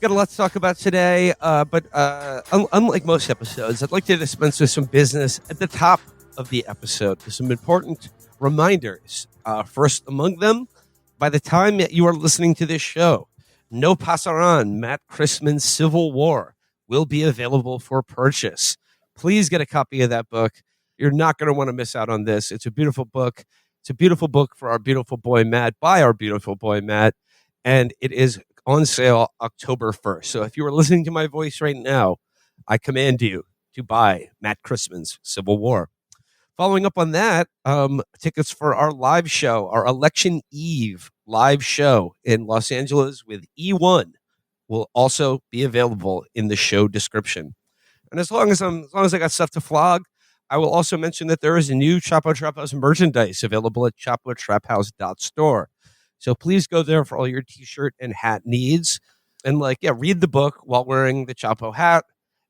Got a lot to talk about today, but unlike most episodes, I'd like to dispense with some business at the top of the episode with some important reminders. First among them, by the time that you are listening to this show, No Pasaran, Matt Christman's Civil War will be available for purchase. Please get a copy of that book. You're not going to want to miss out on this. It's a beautiful book. It's a beautiful book for our beautiful boy, Matt, by our beautiful boy, Matt. And it is on sale October 1st. So if you are listening to my voice right now, I command you to buy Matt Christman's Civil War. Following up on that, tickets for our live show, our Election Eve live show in Los Angeles with E1 will also be available in the show description. And as long as I got stuff to flog, I will also mention that there is a new Chapo Trap House merchandise available at chapotraphouse.store. So please go there for all your T-shirt and hat needs, and read the book while wearing the Chapo hat,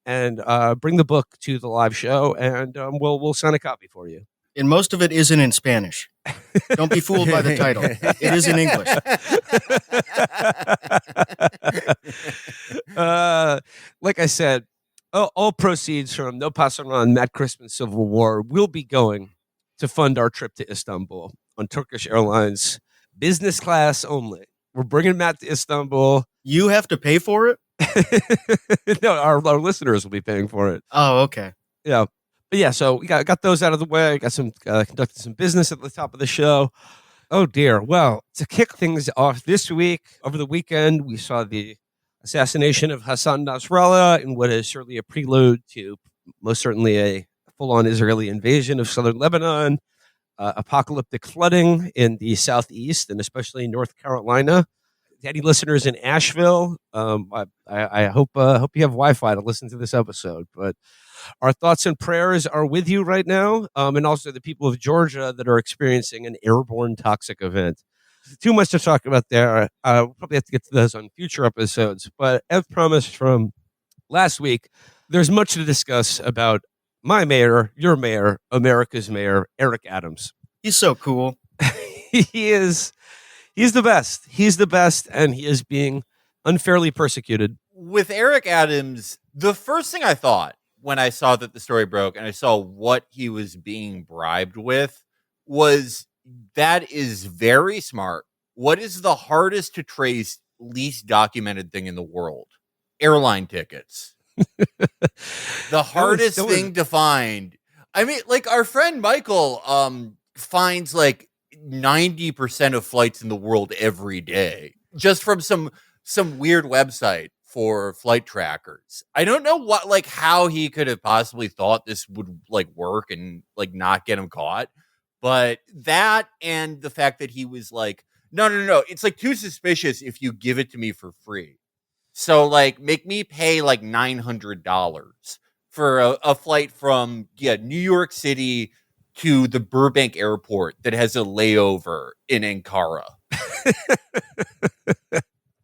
and bring the book to the live show, and we'll sign a copy for you. And most of it isn't in Spanish. Don't be fooled by the title. It is in English. Like I said, all proceeds from No Pasaran, Matt Christman's Civil War will be going to fund our trip to Istanbul on Turkish Airlines. Business class only. We're bringing Matt to Istanbul. You have to pay for it? No, our listeners will be paying for it. Oh, okay. Yeah. But yeah, so we got those out of the way. Got some conducted some business at the top of the show. Oh, dear. Well, to kick things off this week, over the weekend, we saw the assassination of Hassan Nasrallah in what is certainly a prelude to most certainly a full-on Israeli invasion of southern Lebanon. Apocalyptic flooding in the southeast and especially North Carolina. Any listeners in Asheville, I hope you have Wi-Fi to listen to this episode. But our thoughts and prayers are with you right now, and also the people of Georgia that are experiencing an airborne toxic event. Too much to talk about there. We'll probably have to get to those on future episodes. But as promised from last week, there's much to discuss about my mayor, your mayor, America's mayor, Eric Adams. He's so cool. He's the best. He's the best, and he is being unfairly persecuted. With Eric Adams, the first thing I thought when I saw that the story broke and I saw what he was being bribed with was that is very smart. What is the hardest to trace, least documented thing in the world? Airline tickets. The hardest thing to find. I mean, like our friend Michael finds like 90% of flights in the world every day just from some weird website for flight trackers. I don't know how he could have possibly thought this would work and not get him caught. But that and the fact that he was like, no, it's too suspicious if you give it to me for free. So, make me pay $900 for a flight from New York City to the Burbank airport that has a layover in Ankara.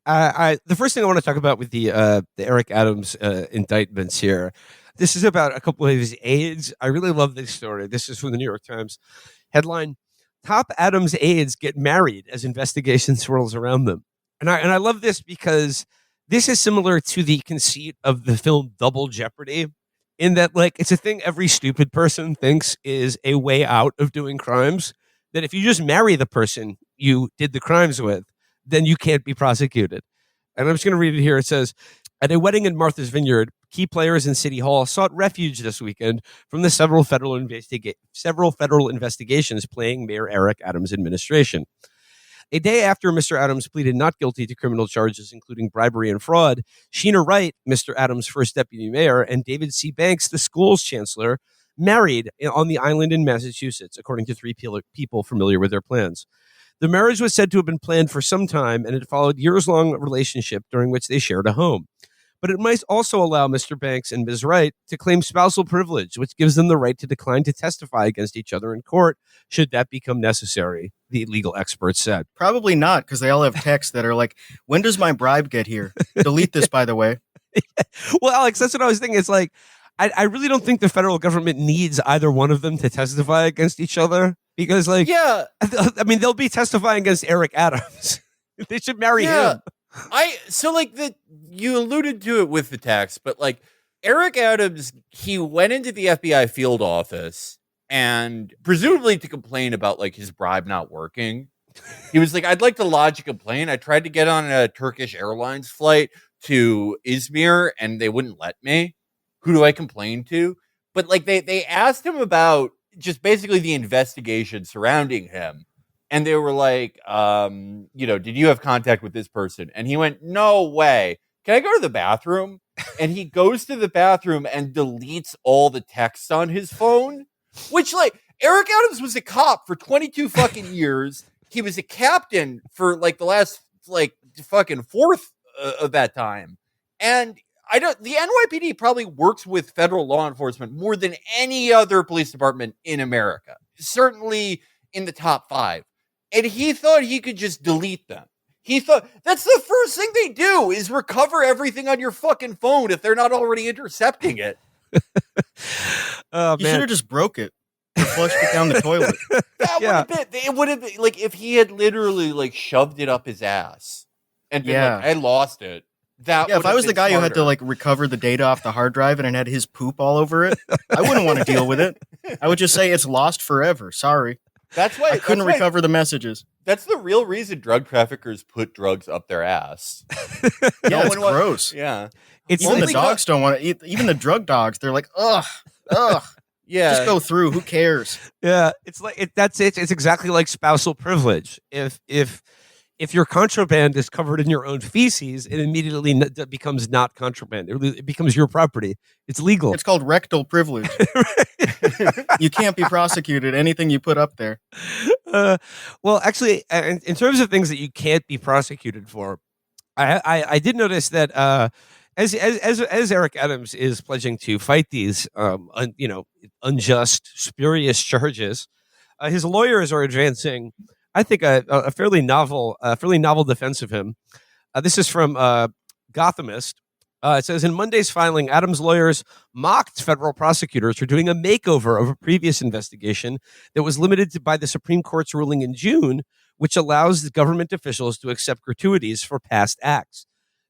The first thing I want to talk about with the Eric Adams indictments here, this is about a couple of his aides. I really love this story. This is from the New York Times. Headline: Top Adams aides get married as investigation swirls around them. And I love this because this is similar to the conceit of the film Double Jeopardy, in that it's a thing every stupid person thinks is a way out of doing crimes, that if you just marry the person you did the crimes with, then you can't be prosecuted. And I'm just going to read it here. It says, at a wedding in Martha's Vineyard, key players in City Hall sought refuge this weekend from the several federal investigations plaguing Mayor Eric Adams' administration. A day after Mr. Adams pleaded not guilty to criminal charges, including bribery and fraud, Sheena Wright, Mr. Adams' first deputy mayor, and David C. Banks, the school's chancellor, married on the island in Massachusetts, according to three people familiar with their plans. The marriage was said to have been planned for some time, and it followed years-long relationship during which they shared a home. But it might also allow Mr. Banks and Ms. Wright to claim spousal privilege, which gives them the right to decline to testify against each other in court, should that become necessary, the legal experts said. Probably not, because they all have texts that are like, when does my bribe get here? Delete this, by the way. Well, Alex, that's what I was thinking. It's I really don't think the federal government needs either one of them to testify against each other, because they'll be testifying against Eric Adams. They should marry him. You alluded to it with the text, but like Eric Adams, he went into the FBI field office and presumably to complain about like his bribe not working. He was like, I'd like to lodge a complaint. I tried to get on a Turkish Airlines flight to Izmir and they wouldn't let me. Who do I complain to? But like they asked him about just basically the investigation surrounding him. And they were like, did you have contact with this person? And he went, no way. Can I go to the bathroom? And he goes to the bathroom and deletes all the text on his phone, which like Eric Adams was a cop for 22 fucking years. He was a captain for like the last like fucking fourth of that time. And the NYPD probably works with federal law enforcement more than any other police department in America, certainly in the top 5. And he thought he could just delete them. He thought that's the first thing they do is recover everything on your fucking phone if they're not already intercepting it. Oh, you should have just broke it or flushed it down the toilet. It would have been like if he had literally like shoved it up his ass and been like, I lost it. If I was the guy who had to like recover the data off the hard drive and it had his poop all over it, I wouldn't want to deal with it. I would just say it's lost forever. Sorry. That's why I couldn't recover the messages. That's the real reason drug traffickers put drugs up their ass. It's gross. Yeah. Even the dogs don't want to eat. Even the drug dogs, they're like, ugh. Yeah. Just go through. Who cares? Yeah. It's like, that's it. It's exactly like spousal privilege. If your contraband is covered in your own feces, it immediately becomes not contraband. It becomes your property. It's legal. It's called rectal privilege. You can't be prosecuted. Anything you put up there. Well, actually, in terms of things that you can't be prosecuted for, I did notice that as Eric Adams is pledging to fight these unjust, spurious charges, his lawyers are advancing, I think, a fairly novel defense of him. This is from Gothamist. It says, in Monday's filing, Adams' lawyers mocked federal prosecutors for doing a makeover of a previous investigation that was limited by the Supreme Court's ruling in June, which allows the government officials to accept gratuities for past acts.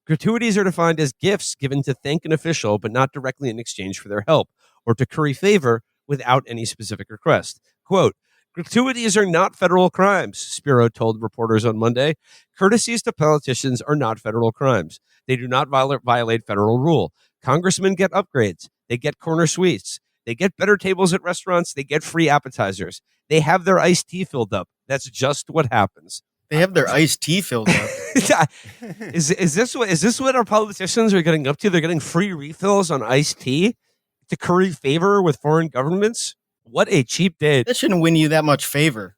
Gratuities are defined as gifts given to thank an official, but not directly in exchange for their help, or to curry favor without any specific request. Quote, gratuities are not federal crimes, Spiro told reporters on Monday. Courtesies to politicians are not federal crimes. They do not violate federal rule. Congressmen get upgrades. They get corner suites. They get better tables at restaurants. They get free appetizers. They have their iced tea filled up. That's just what happens. They have their iced tea filled up. Is this what our politicians are getting up to? They're getting free refills on iced tea to curry favor with foreign governments? What a cheap date. That shouldn't win you that much favor.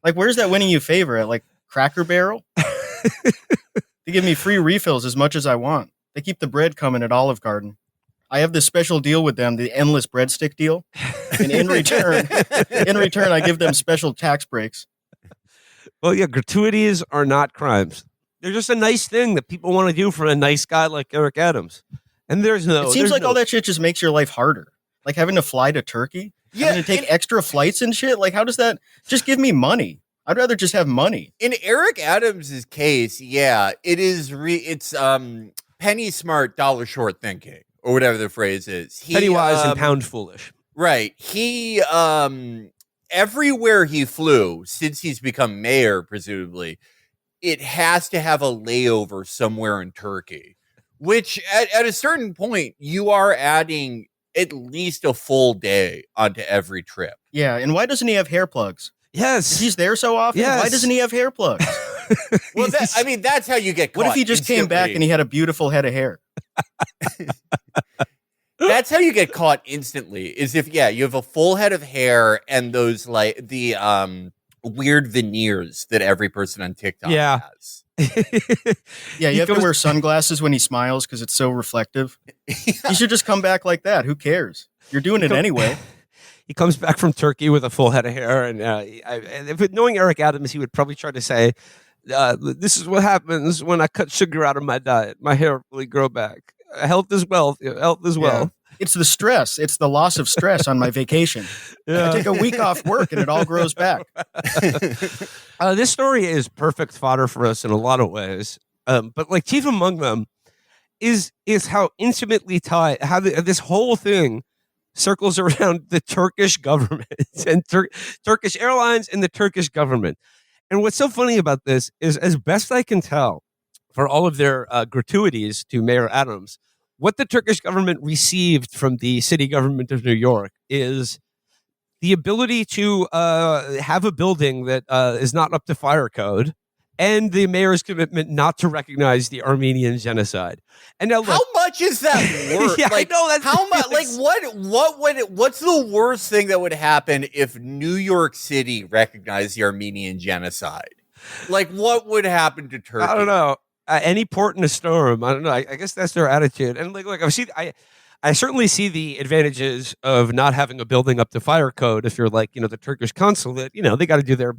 Like, where's that winning you favor at? Like Cracker Barrel? They give me free refills as much as I want. They keep the bread coming at Olive Garden. I have this special deal with them, the endless breadstick deal. And in return, I give them special tax breaks. Well, yeah, gratuities are not crimes. They're just a nice thing that people want to do for a nice guy like Eric Adams. And it seems like all that shit just makes your life harder. Like having to fly to Turkey, having to take extra flights and shit. Like, how does that just give me money? I'd rather just have money. In Eric Adams's case, yeah, it's penny smart, dollar short thinking, or whatever the phrase is. Penny wise and pound foolish. Right. He everywhere he flew, since he's become mayor, presumably, it has to have a layover somewhere in Turkey. Which at a certain point, you are adding at least a full day onto every trip. Yeah, and why doesn't he have hair plugs? Yes. If he's there so often, why doesn't he have hair plugs? Well, that's how you get caught. What if he just came back and he had a beautiful head of hair? That's how you get caught instantly, is if, you have a full head of hair and those, like, the weird veneers that every person on TikTok has. Yeah, you have to wear sunglasses when he smiles because it's so reflective. You should just come back like that. Who cares? You're doing it anyway. He comes back from Turkey with a full head of hair, and knowing Eric Adams, he would probably try to say, "This is what happens when I cut sugar out of my diet. My hair will grow back. Health is wealth. Health is well." It's the stress. It's the loss of stress on my vacation. I take a week off work, and it all grows back. This story is perfect fodder for us in a lot of ways. But like chief among them is how intimately tied, how this whole thing circles around the Turkish government and Turkish airlines and the Turkish government. And what's so funny about this is, as best I can tell, for all of their gratuities to Mayor Adams, what the Turkish government received from the city government of New York is the ability to have a building that is not up to fire code, and the mayor's commitment not to recognize the Armenian genocide. And now, how much is that worth? Yeah, I know, that's how much. Like, what's the worst thing that would happen if New York City recognized the Armenian genocide? Like, what would happen to Turkey? I don't know. Any port in a storm. I don't know. I guess that's their attitude. And like I certainly see the advantages of not having a building up to fire code. If you're like, the Turkish consulate, they got to do their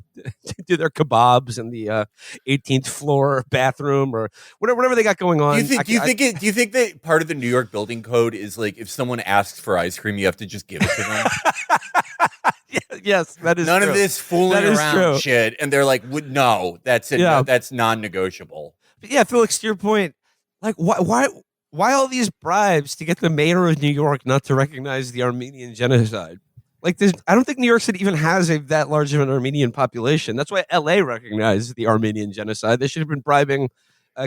kebabs in the 18th floor bathroom or whatever they got going on. Do you think that part of the New York building code is like, if someone asks for ice cream, you have to just give it to them? Yes, that is none true. of this fooling around shit. And they're like, no, that's it. Yeah. No, that's non-negotiable. But yeah, Felix, to your point, like why all these bribes to get the mayor of New York not to recognize the Armenian genocide? Like, I don't think New York City even has that large of an Armenian population. That's why LA recognized the Armenian genocide. They should have been bribing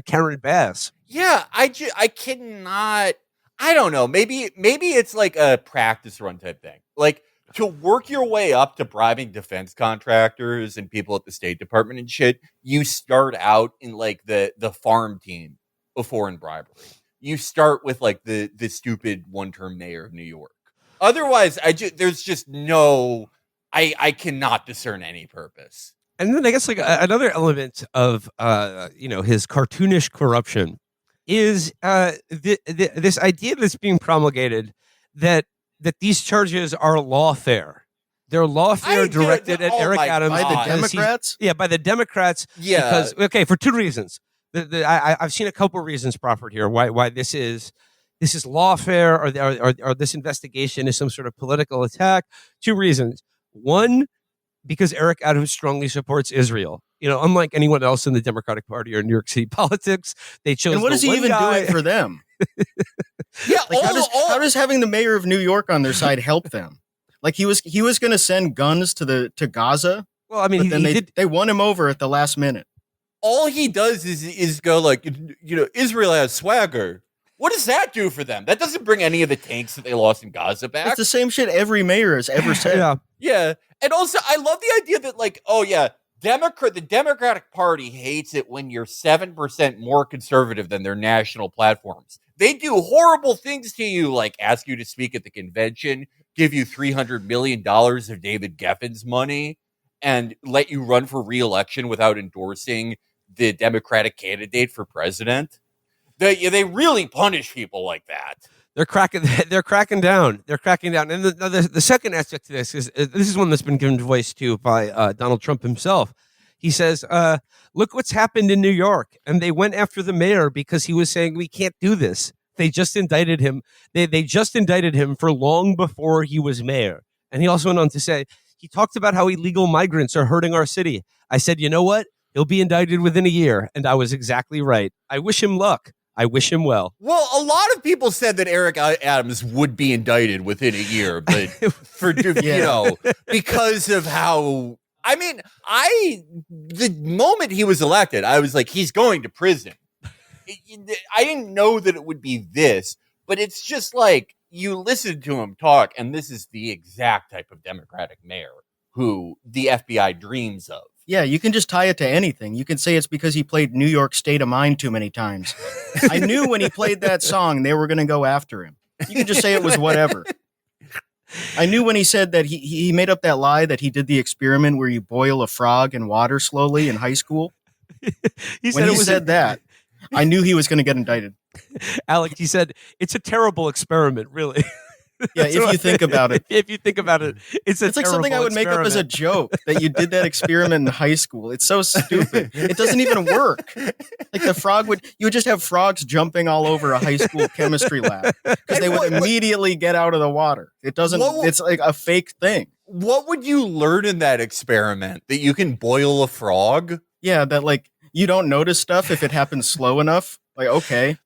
Karen Bass. Yeah, I cannot. I don't know. Maybe it's like a practice run type thing. Like, to work your way up to bribing defense contractors and people at the State Department and shit, you start out in like the farm team of foreign bribery. You start with like the stupid one-term mayor of New York. Otherwise, there's just no. I cannot discern any purpose. And then I guess like another element of his cartoonish corruption is this idea that's being promulgated that these charges are lawfare. They're lawfare directed at Eric Adams by the Democrats. Yeah, by the Democrats. Yeah, because for two reasons. I've seen a couple reasons proffered here why this is lawfare or this investigation is some sort of political attack. Two reasons. One, because Eric Adams strongly supports Israel. Unlike anyone else in the Democratic Party or New York City politics, they chose. And what is he even doing for them? Yeah, like, how does having the mayor of New York on their side help them? Like, he was going to send guns to Gaza. Well, I mean, they won him over at the last minute. All he does is go like, Israel has swagger. What does that do for them? That doesn't bring any of the tanks that they lost in Gaza back. It's the same shit every mayor has ever said. Yeah. And also, I love the idea that, like, oh yeah, the Democratic Party hates it when you're 7% more conservative than their national platforms. They do horrible things to you, like ask you to speak at the convention, give you $300 million of David Geffen's money, and let you run for re-election without endorsing the Democratic candidate for president. They really punish people like that. They're cracking down. And the second aspect to this is one that's been given voice to by Donald Trump himself. He says, look what's happened in New York. And they went after the mayor because he was saying, we can't do this. They just indicted him. They just indicted him for long before he was mayor. And he also went on to say, he talked about how illegal migrants are hurting our city. I said, you know what? He'll be indicted within a year. And I was exactly right. I wish him luck. I wish him well. Well, a lot of people said that Eric Adams would be indicted within a year, but because of how, I mean, the moment he was elected, I was like, he's going to prison. I didn't know that it would be this, but it's just like, you listen to him talk, and this is the exact type of Democratic mayor who the FBI dreams of. Yeah, you can just tie it to anything. You can say it's because he played New York State of Mind too many times. I knew when he played that song, they were going to go after him. You can just say it was whatever. I knew when he said that he made up that lie that he did the experiment where you boil a frog in water slowly in high school. He said that, I knew he was going to get indicted. Alec, he said, it's a terrible experiment, really. Yeah, if you think about it. If you think about it, it's like something I would make up as a joke that you did that experiment in high school. It's so stupid. It doesn't even work. Like you would just have frogs jumping all over a high school chemistry lab because they would immediately get out of the water. It doesn't, it's like a fake thing. What would you learn in that experiment? That you can boil a frog? Yeah, that like You don't notice stuff if it happens slow enough. Like, okay.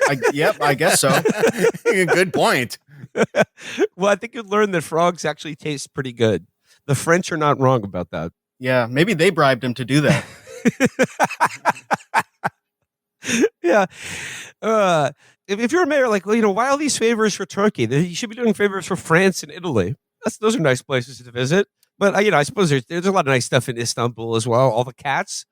I guess so. Good point. Well, I think you'd learn that frogs actually taste pretty good. The French are not wrong about that. Yeah, maybe they bribed him to do that. Yeah. If you're a mayor, like, well, why all these favors for Turkey? You should be doing favors for France and Italy. Those are nice places to visit. But, I suppose there's a lot of nice stuff in Istanbul as well. All the cats.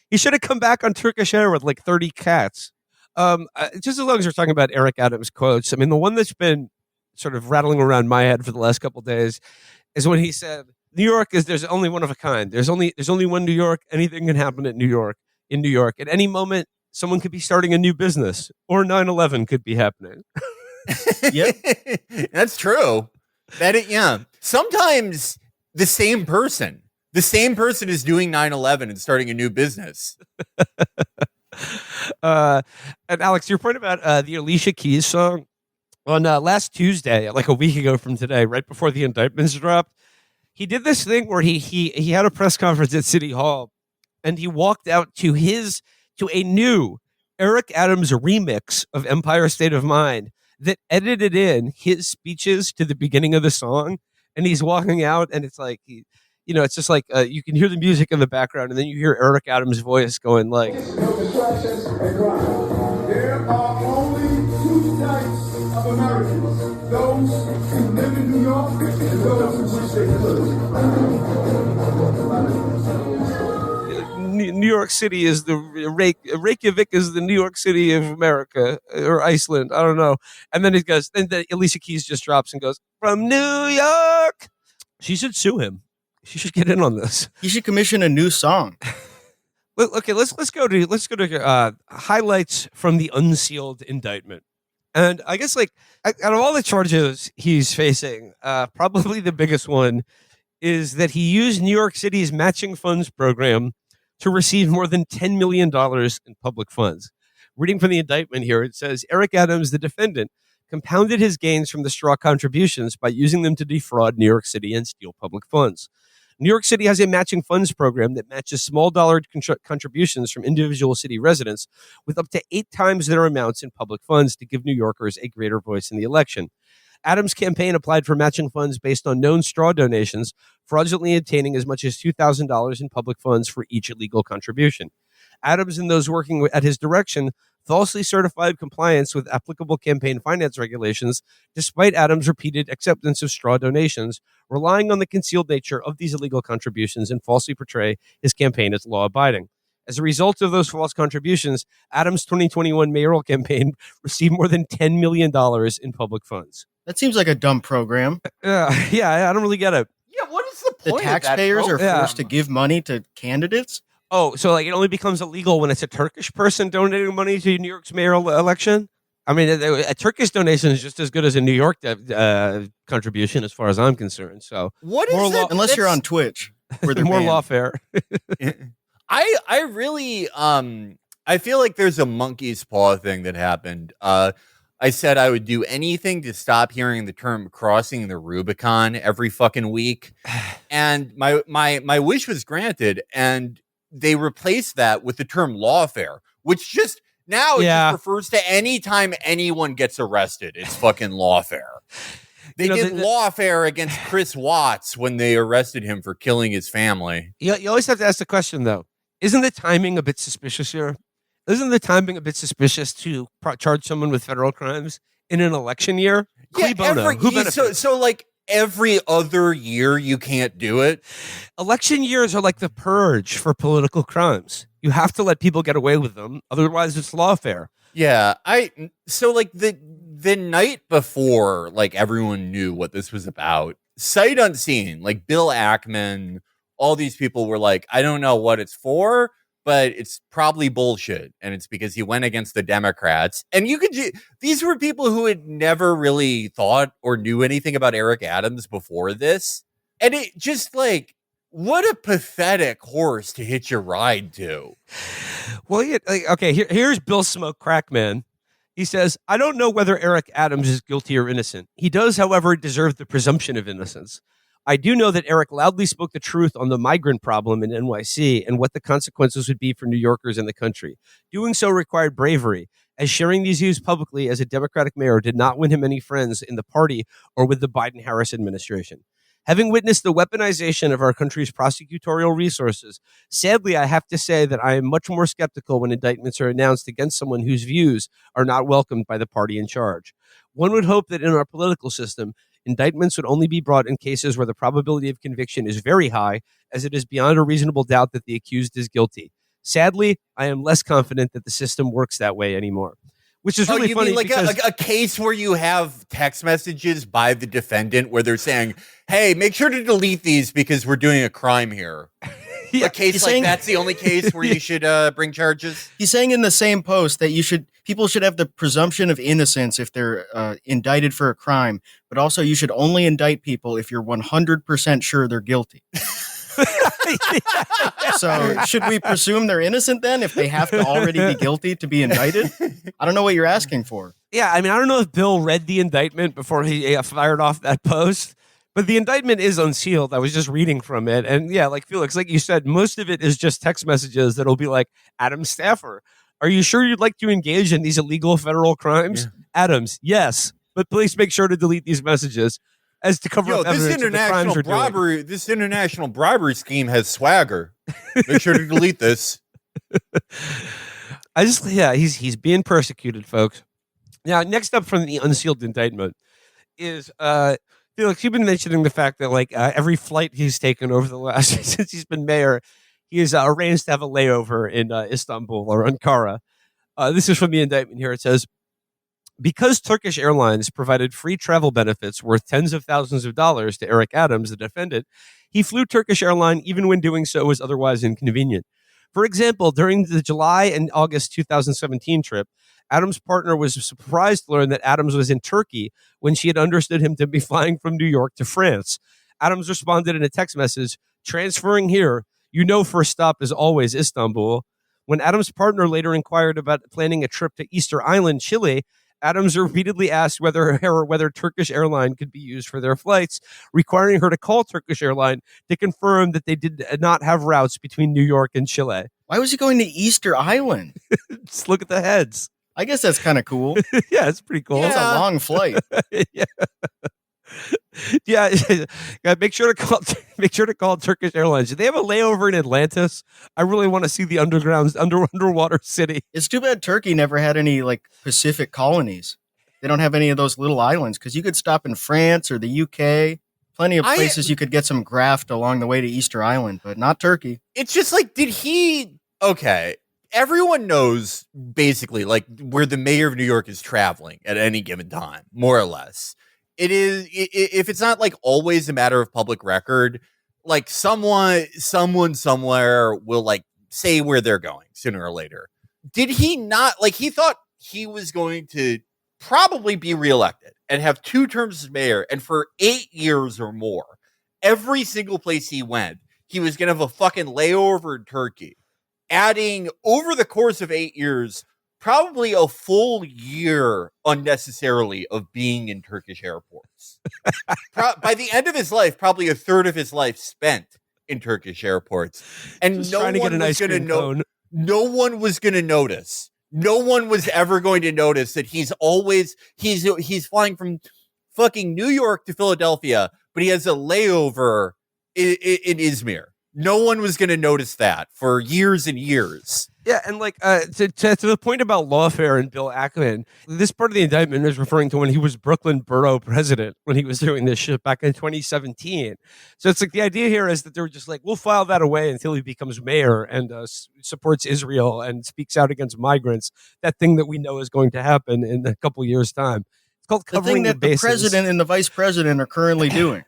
He should have come back on Turkish Air with like 30 cats. Just as long as we're talking about Eric Adams quotes, I mean, the one that's been sort of rattling around my head for the last couple of days is when he said, New York there's only one of a kind. There's only one New York. Anything can happen in New York. At any moment, someone could be starting a new business, or 9/11 could be happening. Yep. That's true. Sometimes the same person is doing 9/11 and starting a new business. And Alex, your point about the Alicia Keys song on last Tuesday, like a week ago from today, right before the indictments dropped, he did this thing where he had a press conference at City Hall, and he walked out to a new Eric Adams remix of Empire State of Mind that edited in his speeches to the beginning of the song, and he's walking out, and it's like it's just like you can hear the music in the background, and then you hear Eric Adams' voice going like, "No distractions and crime. There are only two types of Americans: those who live in New York and those who wish they could." New York City is the Reykjavik is the New York City of America, or Iceland. I don't know. And then Alicia Keys just drops and goes, "From New York." She should sue him. She should get in on this. He should commission a new song. Okay, let's go to highlights from the unsealed indictment. And I guess out of all the charges he's facing, probably the biggest one is that he used New York City's matching funds program to receive more than $10 million in public funds. Reading from the indictment here, it says Eric Adams, the defendant, compounded his gains from the straw contributions by using them to defraud New York City and steal public funds. New York City has a matching funds program that matches small dollar contributions from individual city residents with up to 8 times their amounts in public funds to give New Yorkers a greater voice in the election. Adams' campaign applied for matching funds based on known straw donations, fraudulently obtaining as much as $2,000 in public funds for each illegal contribution. Adams and those working at his direction falsely certified compliance with applicable campaign finance regulations, despite Adams' repeated acceptance of straw donations, relying on the concealed nature of these illegal contributions and falsely portray his campaign as law-abiding. As a result of those false contributions, Adams' 2021 mayoral campaign received more than $10 million in public funds. That seems like a dumb program. Yeah, I don't really get it. Yeah, what is the The point? taxpayers of that are program? forced to give money to candidates? Oh, so it only becomes illegal when it's a Turkish person donating money to New York's mayoral election? I mean, a Turkish donation is just as good as a New York contribution, as far as I'm concerned. So, What is More it? law- Unless you're on Twitch, where they're more banned. lawfare. I really I feel like there's a monkey's paw thing that happened. I said I would do anything to stop hearing the term crossing the Rubicon every fucking week. And my wish was granted, and they replaced that with the term lawfare, which just now it Yeah. just refers to any time anyone gets arrested. It's fucking lawfare. They did lawfare against Chris Watts when they arrested him for killing his family. You always have to ask the question, though. Isn't the timing a bit suspicious here? Isn't the timing a bit suspicious to charge someone with federal crimes in an election year? Cui bono? Who benefits? So like every other year you can't do it. Election years are like the purge for political crimes. You have to let people get away with them. Otherwise, it's lawfare. Yeah, so like the night before, like everyone knew what this was about. Sight unseen, like Bill Ackman, all these people were like, I don't know what it's for, but it's probably bullshit, and it's because he went against the Democrats. And these were people who had never really thought or knew anything about Eric Adams before this, and it just like, what a pathetic horse to hitch your ride to. Well, okay, here's Bill Smoke Crackman. He says, I don't know whether Eric Adams is guilty or innocent. He does, however, deserve the presumption of innocence. I do know that Eric loudly spoke the truth on the migrant problem in NYC and what the consequences would be for New Yorkers and the country. Doing so required bravery, as sharing these views publicly as a Democratic mayor did not win him any friends in the party or with the Biden-Harris administration. Having witnessed the weaponization of our country's prosecutorial resources, sadly, I have to say that I am much more skeptical when indictments are announced against someone whose views are not welcomed by the party in charge. One would hope that in our political system, indictments would only be brought in cases where the probability of conviction is very high, as it is beyond a reasonable doubt that the accused is guilty. Sadly, I am less confident that the system works that way anymore. Which is really funny. Mean like because a case where you have text messages by the defendant where they're saying, hey, make sure to delete these because we're doing a crime here. Yeah, a case like that's the only case where you should bring charges? He's saying in the same post that people should have the presumption of innocence if they're indicted for a crime, but also you should only indict people if you're 100% sure they're guilty. So should we presume they're innocent then if they have to already be guilty to be indicted? I don't know what you're asking for. Yeah, I mean, I don't know if Bill read the indictment before he fired off that post, but the indictment is unsealed. I was just reading from it. And yeah, like Felix, like you said, most of it is just text messages that'll be like, Adams Staffer, are you sure you'd like to engage in these illegal federal crimes? Yeah. Adams, yes, but please make sure to delete these messages as to cover up evidence of the crimes we're doing. This international bribery scheme has swagger. Make sure to delete this. He's being persecuted, folks. Now, next up from the unsealed indictment is Felix, you've been mentioning the fact that every flight he's taken over the last since he's been mayor, he has arranged to have a layover in Istanbul or Ankara. This is from the indictment here. It says, because Turkish Airlines provided free travel benefits worth tens of thousands of dollars to Eric Adams, the defendant, he flew Turkish Airline even when doing so was otherwise inconvenient. For example, during the July and August 2017 trip, Adams' partner was surprised to learn that Adams was in Turkey when she had understood him to be flying from New York to France. Adams responded in a text message, transferring here, first stop is always Istanbul. When Adams' partner later inquired about planning a trip to Easter Island, Chile, Adams repeatedly asked whether Turkish Airline could be used for their flights, requiring her to call Turkish Airline to confirm that they did not have routes between New York and Chile. Why was he going to Easter Island? Just look at the heads. I guess that's kind of cool. Yeah, it's pretty cool. It's a long flight. Yeah. Yeah, make sure to call Turkish Airlines. Do they have a layover in Atlantis? I really want to see the underwater city. It's too bad Turkey never had any Pacific colonies. They don't have any of those little islands because you could stop in France or the UK. Plenty of places you could get some graft along the way to Easter Island, but not Turkey. It's just okay. Everyone knows basically where the mayor of New York is traveling at any given time, more or less. It is, if it's not always a matter of public record, someone somewhere will say where they're going sooner or later. Did he not he thought he was going to probably be reelected and have 2 terms as mayor, and for 8 years or more, every single place he went, he was going to have a fucking layover in Turkey, adding over the course of 8 years probably a full year unnecessarily of being in Turkish airports. By the end of his life, probably a third of his life spent in Turkish airports. And no one was going to know. No one was going to notice. No one was ever going to notice that he's flying from fucking New York to Philadelphia, but he has a layover in Izmir. No one was going to notice that for years and years. Yeah, and to the point about lawfare and Bill Ackman, this part of the indictment is referring to when he was Brooklyn borough president, when he was doing this shit back in 2017. So it's the idea here is that they were just we'll file that away until he becomes mayor and supports Israel and speaks out against migrants, that thing that we know is going to happen in a couple years' time. It's called covering the bases. The president and the vice president are currently doing.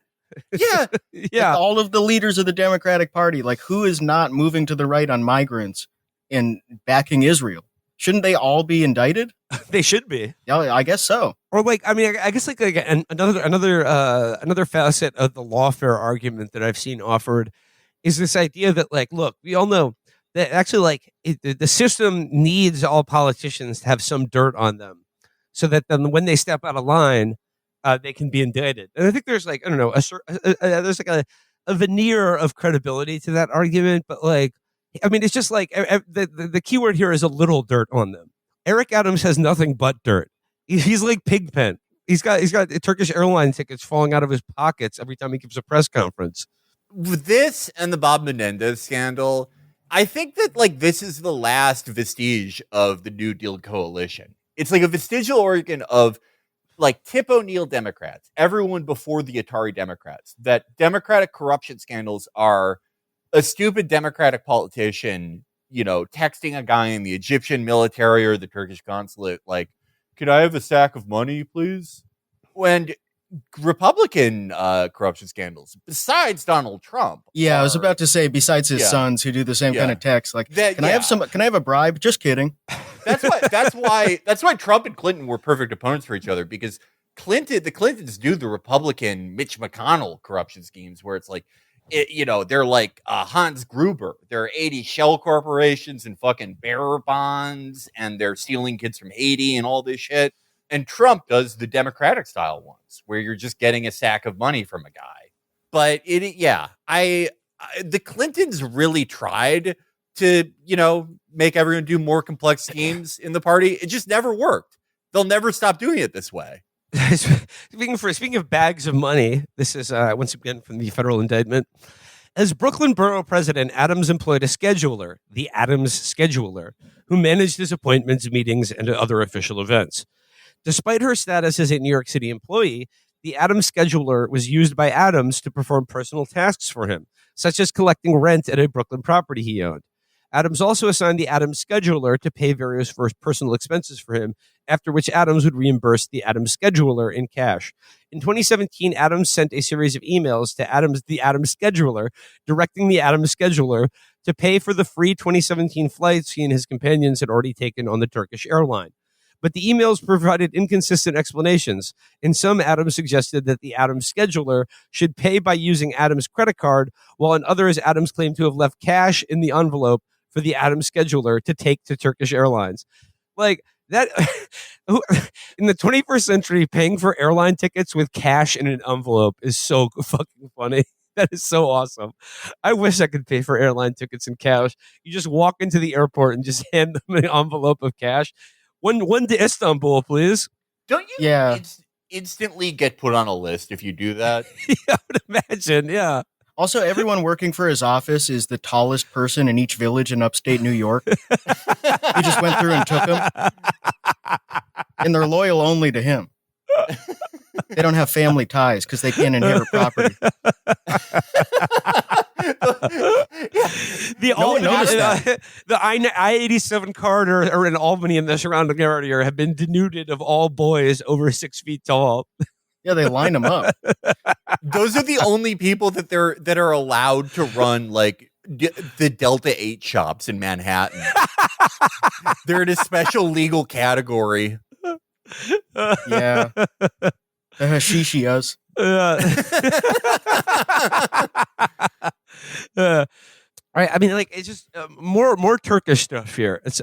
Yeah, yeah. All of the leaders of the Democratic Party, who is not moving to the right on migrants and backing Israel? Shouldn't they all be indicted? They should be. Yeah, I guess so. Or I guess another facet of the lawfare argument that I've seen offered is this idea that look, we all know that actually the system needs all politicians to have some dirt on them, so that then when they step out of line, they can be indicted. And I think there's like, I don't know, there's like a veneer of credibility to that argument, but like, I mean, it's just like the key word here is a little dirt on them. Eric Adams has nothing but dirt. He's like Pigpen. He's got Turkish airline tickets falling out of his pockets every time he gives a press conference. With this and the Bob Menendez scandal, I think that like this is the last vestige of the New Deal coalition. It's like a vestigial organ of like Tip O'Neill Democrats, everyone before the Atari Democrats, that Democratic corruption scandals are a stupid Democratic politician, you know, texting a guy in the Egyptian military or the Turkish consulate, like, could I have a sack of money, please? When Republican corruption scandals, besides Donald Trump. Yeah, I was about to say, besides his sons who do the same kind of text, like, can I have a bribe? Just kidding. That's why Trump and Clinton were perfect opponents for each other, because the Clintons do the Republican Mitch McConnell corruption schemes where it's like, they're like Hans Gruber. There are 80 shell corporations and fucking bearer bonds, and they're stealing kids from Haiti and all this shit. And Trump does the Democratic style ones where you're just getting a sack of money from a guy. But the Clintons really tried to, make everyone do more complex schemes in the party. It just never worked. They'll never stop doing it this way. Speaking of bags of money, this is once again from the federal indictment. As Brooklyn Borough President, Adams employed a scheduler, the Adams Scheduler, who managed his appointments, meetings, and other official events. Despite her status as a New York City employee, the Adams Scheduler was used by Adams to perform personal tasks for him, such as collecting rent at a Brooklyn property he owned. Adams also assigned the Adams Scheduler to pay various personal expenses for him, after which Adams would reimburse the Adams Scheduler in cash. In 2017, Adams sent a series of emails to the Adams Scheduler, directing the Adams Scheduler to pay for the free 2017 flights he and his companions had already taken on the Turkish airline. But the emails provided inconsistent explanations. In some, Adams suggested that the Adams Scheduler should pay by using Adams' credit card, while in others, Adams claimed to have left cash in the envelope for the Adams Scheduler to take to Turkish Airlines. Like that, in the 21st century, paying for airline tickets with cash in an envelope is so fucking funny. That is so awesome. I wish I could pay for airline tickets in cash. You just walk into the airport and just hand them an envelope of cash. One to Istanbul, please. Don't you instantly get put on a list if you do that? Yeah, I would imagine, yeah. Also, everyone working for his office is the tallest person in each village in upstate New York. He just went through and took them. And they're loyal only to him. They don't have family ties because they can't inherit property. The I-87 corridor in Albany and the surrounding area have been denuded of all boys over 6 feet tall. Yeah, they line them up. Those are the only people that are allowed to run like the Delta 8 shops in Manhattan. They're in a special legal category. Yeah. The Hashishiyas. Right. I mean, like, it's just more Turkish stuff here. It's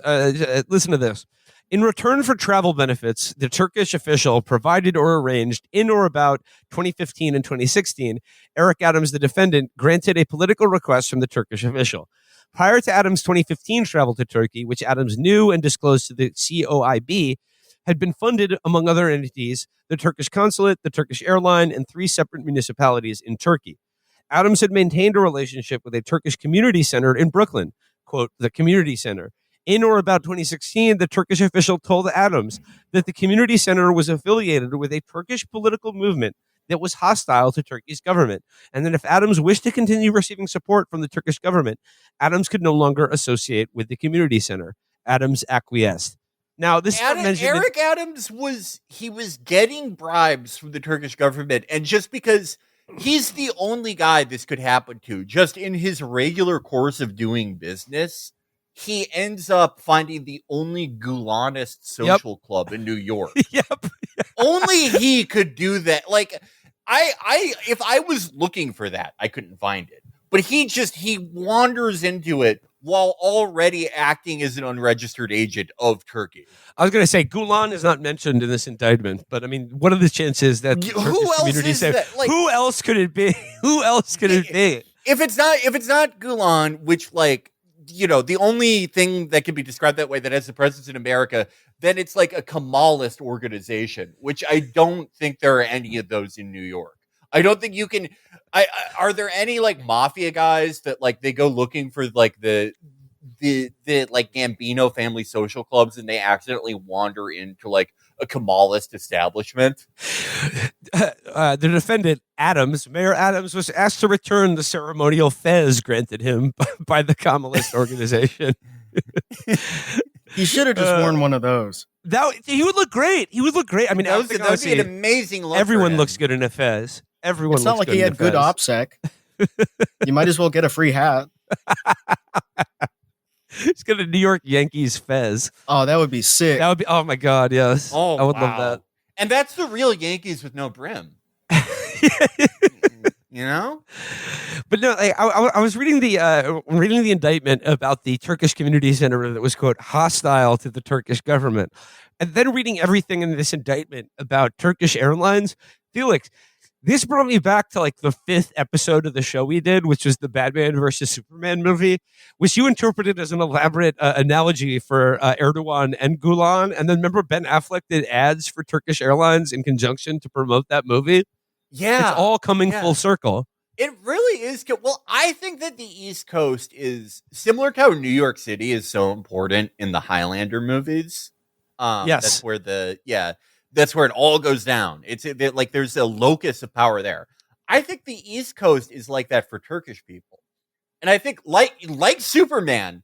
listen to this. In return for travel benefits, the Turkish official provided or arranged in or about 2015 and 2016, Eric Adams, the defendant, granted a political request from the Turkish official. Prior to Adams' 2015 travel to Turkey, which Adams knew and disclosed to the COIB, had been funded, among other entities, the Turkish consulate, the Turkish airline, and 3 separate municipalities in Turkey. Adams had maintained a relationship with a Turkish community center in Brooklyn, quote, the community center. In or about 2016, the Turkish official told Adams that the community center was affiliated with a Turkish political movement that was hostile to Turkey's government, and that if Adams wished to continue receiving support from the Turkish government, Adams could no longer associate with the community center. Adams acquiesced. Now, this Eric Adams was getting bribes from the Turkish government, and just because he's the only guy this could happen to, just in his regular course of doing business, he ends up finding the only Gulanist social club in New York. Only he could do that. Like, if I was looking for that, I couldn't find it. But he wanders into it while already acting as an unregistered agent of Turkey. I was going to say Gulen is not mentioned in this indictment, but I mean, what are the chances that the Who Turkish else community is say, that? Like, who else could it be? Who else could it be? if it's not Gulen, which like, the only thing that can be described that way that has a presence in America, then it's like a Kemalist organization, which I don't think there are any of those in New York. I don't think you can. Are there any like mafia guys that like they go looking for like the like Gambino family social clubs and they accidentally wander into like a Kemalist establishment? The defendant, Mayor Adams, was asked to return the ceremonial fez granted him by the Kemalist organization. He should have just worn one of those. He would look great. He would look great. I mean, that would be an amazing look. Everyone looks good in a fez. Everyone. It's not like he had good OPSEC. You might as well get a free hat. He's got a New York Yankees fez. Oh, that would be sick. That would be. Oh my God, yes. Oh, I would love that. And that's the real Yankees with no brim. You know? But no, I was reading the indictment about the Turkish community center that was, quote, hostile to the Turkish government. And then reading everything in this indictment about Turkish Airlines, Felix, this brought me back to like the 5th episode of the show we did, which was the Batman versus Superman movie, which you interpreted as an elaborate analogy for Erdogan and Gulen. And then remember Ben Affleck did ads for Turkish Airlines in conjunction to promote that movie? Yeah. It's all coming full circle. It really is good. Well, I think that the East Coast is similar to how New York City is so important in the Highlander movies. Yes. That's where it all goes down. It's like there's a locus of power there. I think the East Coast is like that for Turkish people. And I think like Superman,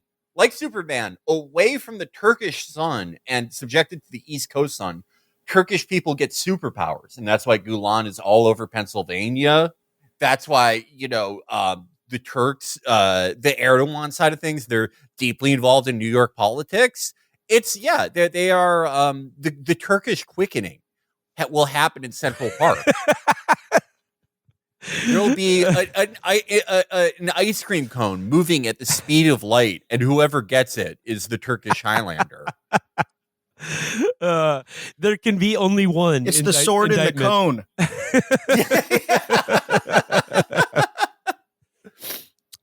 away from the Turkish sun and subjected to the East Coast sun, Turkish people get superpowers. And that's why Gulen is all over Pennsylvania. That's why, the Turks, the Erdogan side of things, they're deeply involved in New York politics. They are the Turkish quickening will happen in Central Park. There'll be an ice cream cone moving at the speed of light, and whoever gets it is the Turkish Highlander. There can be only one. It's the sword in the cone.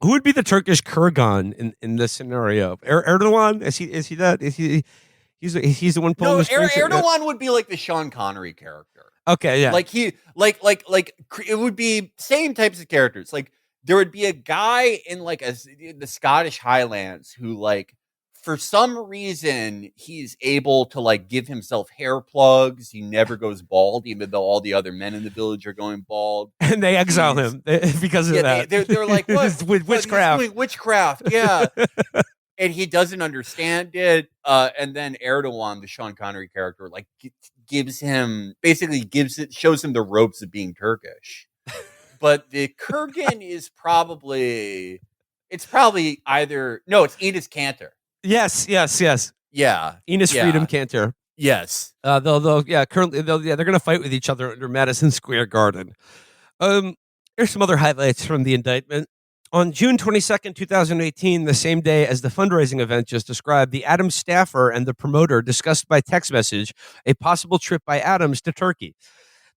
Who would be the Turkish Kurgan in this scenario? Erdogan? Is he that? He's the one pulling the strings? Erdogan would be like the Sean Connery character. Okay, yeah. Like it would be same types of characters. Like there would be a guy in the Scottish Highlands who like for some reason he's able to like give himself hair plugs. He never goes bald, even though all the other men in the village are going bald. And they exile him because of that. They're like, what? With witchcraft. He's doing witchcraft, yeah. And he doesn't understand it. And then Erdogan, the Sean Connery character, like shows him the ropes of being Turkish. But the Kurgan is probably either it's Enos Cantor. Yes. Yeah. Enos Freedom Cantor. Yes. Currently they're going to fight with each other under Madison Square Garden. Here's some other highlights from the indictment. On June 22nd, 2018, the same day as the fundraising event just described, the Adams staffer and the promoter discussed by text message a possible trip by Adams to Turkey.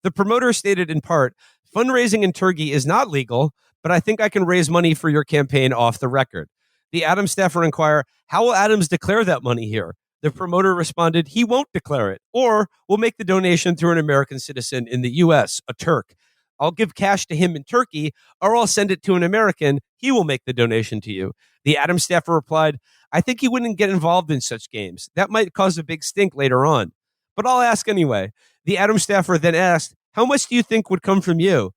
The promoter stated in part, "Fundraising in Turkey is not legal, but I think I can raise money for your campaign off the record." The Adams staffer inquired, "How will Adams declare that money here?" The promoter responded, "He won't declare it, or will make the donation through an American citizen in the U.S., a Turk. I'll give cash to him in Turkey, or I'll send it to an American. He will make the donation to you." The Adams staffer replied, "I think he wouldn't get involved in such games. That might cause a big stink later on. But I'll ask anyway." The Adams staffer then asked, "How much do you think would come from you?"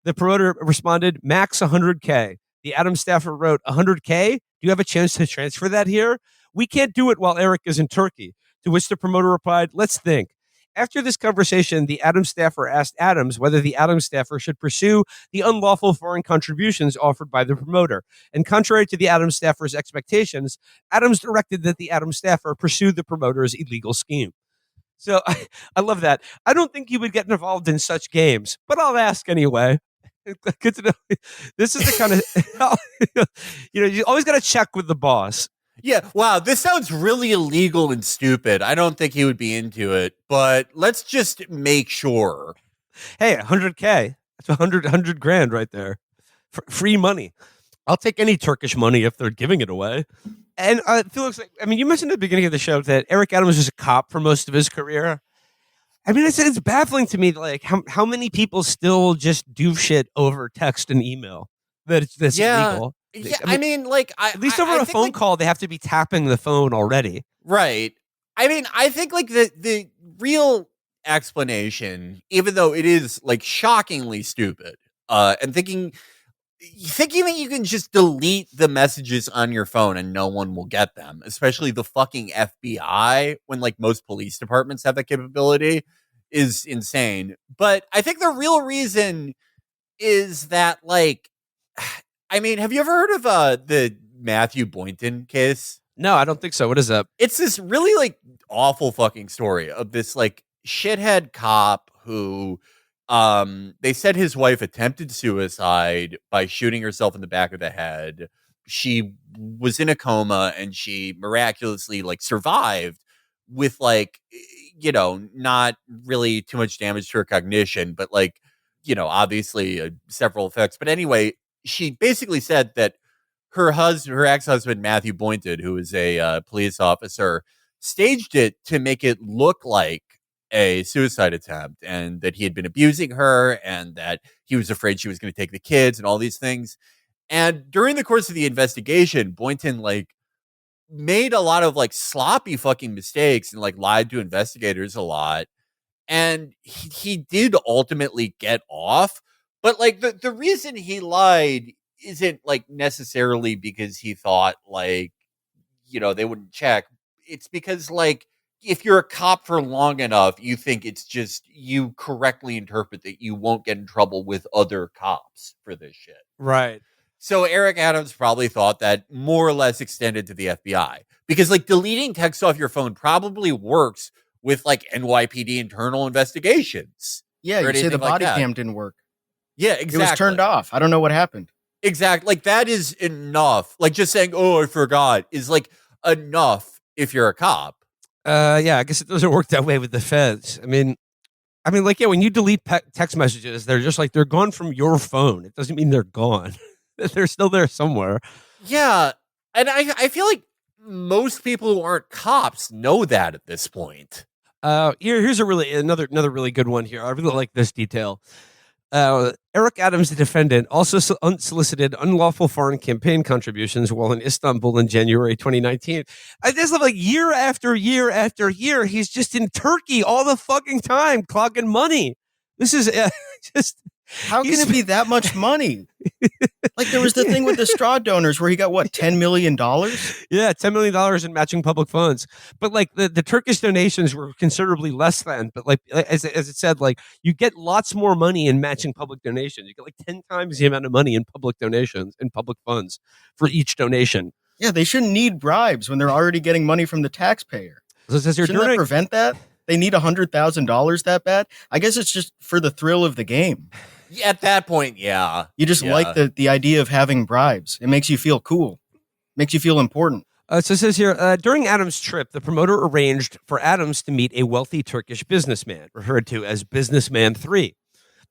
The promoter responded, "Max 100K. The Adams staffer wrote, 100K? Do you have a chance to transfer that here? We can't do it while Eric is in Turkey." To which the promoter replied, "Let's think." After this conversation, the Adams staffer asked Adams whether the Adams staffer should pursue the unlawful foreign contributions offered by the promoter. And contrary to the Adams staffer's expectations, Adams directed that the Adams staffer pursue the promoter's illegal scheme. So I love that. I don't think he would get involved in such games, but I'll ask anyway. Good to know. This is the kind of, you always got to check with the boss. Yeah, wow, this sounds really illegal and stupid. I don't think he would be into it, but let's just make sure. Hey, 100K. That's 100 grand right there. Free money. I'll take any Turkish money if they're giving it away. And Felix, you mentioned at the beginning of the show that Eric Adams was a cop for most of his career. It's baffling to me, like how many people still just do shit over text and email that's illegal. Yeah, at least over a phone call, they have to be tapping the phone already. Right. I think like the real explanation, even though it is like shockingly stupid, and thinking that you can just delete the messages on your phone and no one will get them, especially the fucking FBI, when like most police departments have that capability, is insane. But I think the real reason is that, like, have you ever heard of the Matthew Boynton case? No, I don't think so. What is that? It's this really like awful fucking story of this like shithead cop who they said his wife attempted suicide by shooting herself in the back of the head. She was in a coma and she miraculously like survived with like, not really too much damage to her cognition, but like, obviously several effects. But anyway, she basically said that her ex-husband, Matthew Boynton, who is a police officer, staged it to make it look like a suicide attempt, and that he had been abusing her, and that he was afraid she was going to take the kids and all these things. And during the course of the investigation, Boynton like made a lot of like sloppy fucking mistakes and like lied to investigators a lot. And he did ultimately get off. But like the reason he lied isn't like necessarily because he thought like, they wouldn't check. It's because like, if you're a cop for long enough, you think it's just, you correctly interpret that you won't get in trouble with other cops for this shit. Right. So Eric Adams probably thought that more or less extended to the FBI, because like deleting text off your phone probably works with like NYPD internal investigations. Yeah, you say the body cam didn't work. Yeah, exactly. It was turned off. I don't know what happened. Exactly. Like that is enough. Like just saying, "Oh, I forgot," is like enough if you're a cop. Yeah, I guess it doesn't work that way with the feds. When you delete text messages, they're just like, they're gone from your phone. It doesn't mean they're gone. They're still there somewhere. Yeah. And I feel like most people who aren't cops know that at this point. Here's another really good one here. I really like this detail. Eric Adams, the defendant, also unsolicited unlawful foreign campaign contributions while in Istanbul in January 2019. I just love, like, year after year after year, he's just in Turkey all the fucking time, clogging money. This is just... How can it be that much money? Like there was the thing with the straw donors where he got what, $10 million? Yeah, $10 million in matching public funds. But like the Turkish donations were considerably less than. But like as it said, like you get lots more money in matching public donations. You get like 10 times the amount of money in public donations and public funds for each donation. Yeah, they shouldn't need bribes when they're already getting money from the taxpayer. So it says shouldn't that prevent that? They need $100,000 that bad? I guess it's just for the thrill of the game. At that point, yeah. You just like the idea of having bribes. It makes you feel cool. Makes you feel important. So it says here, during Adams' trip, the promoter arranged for Adams to meet a wealthy Turkish businessman, referred to as Businessman 3.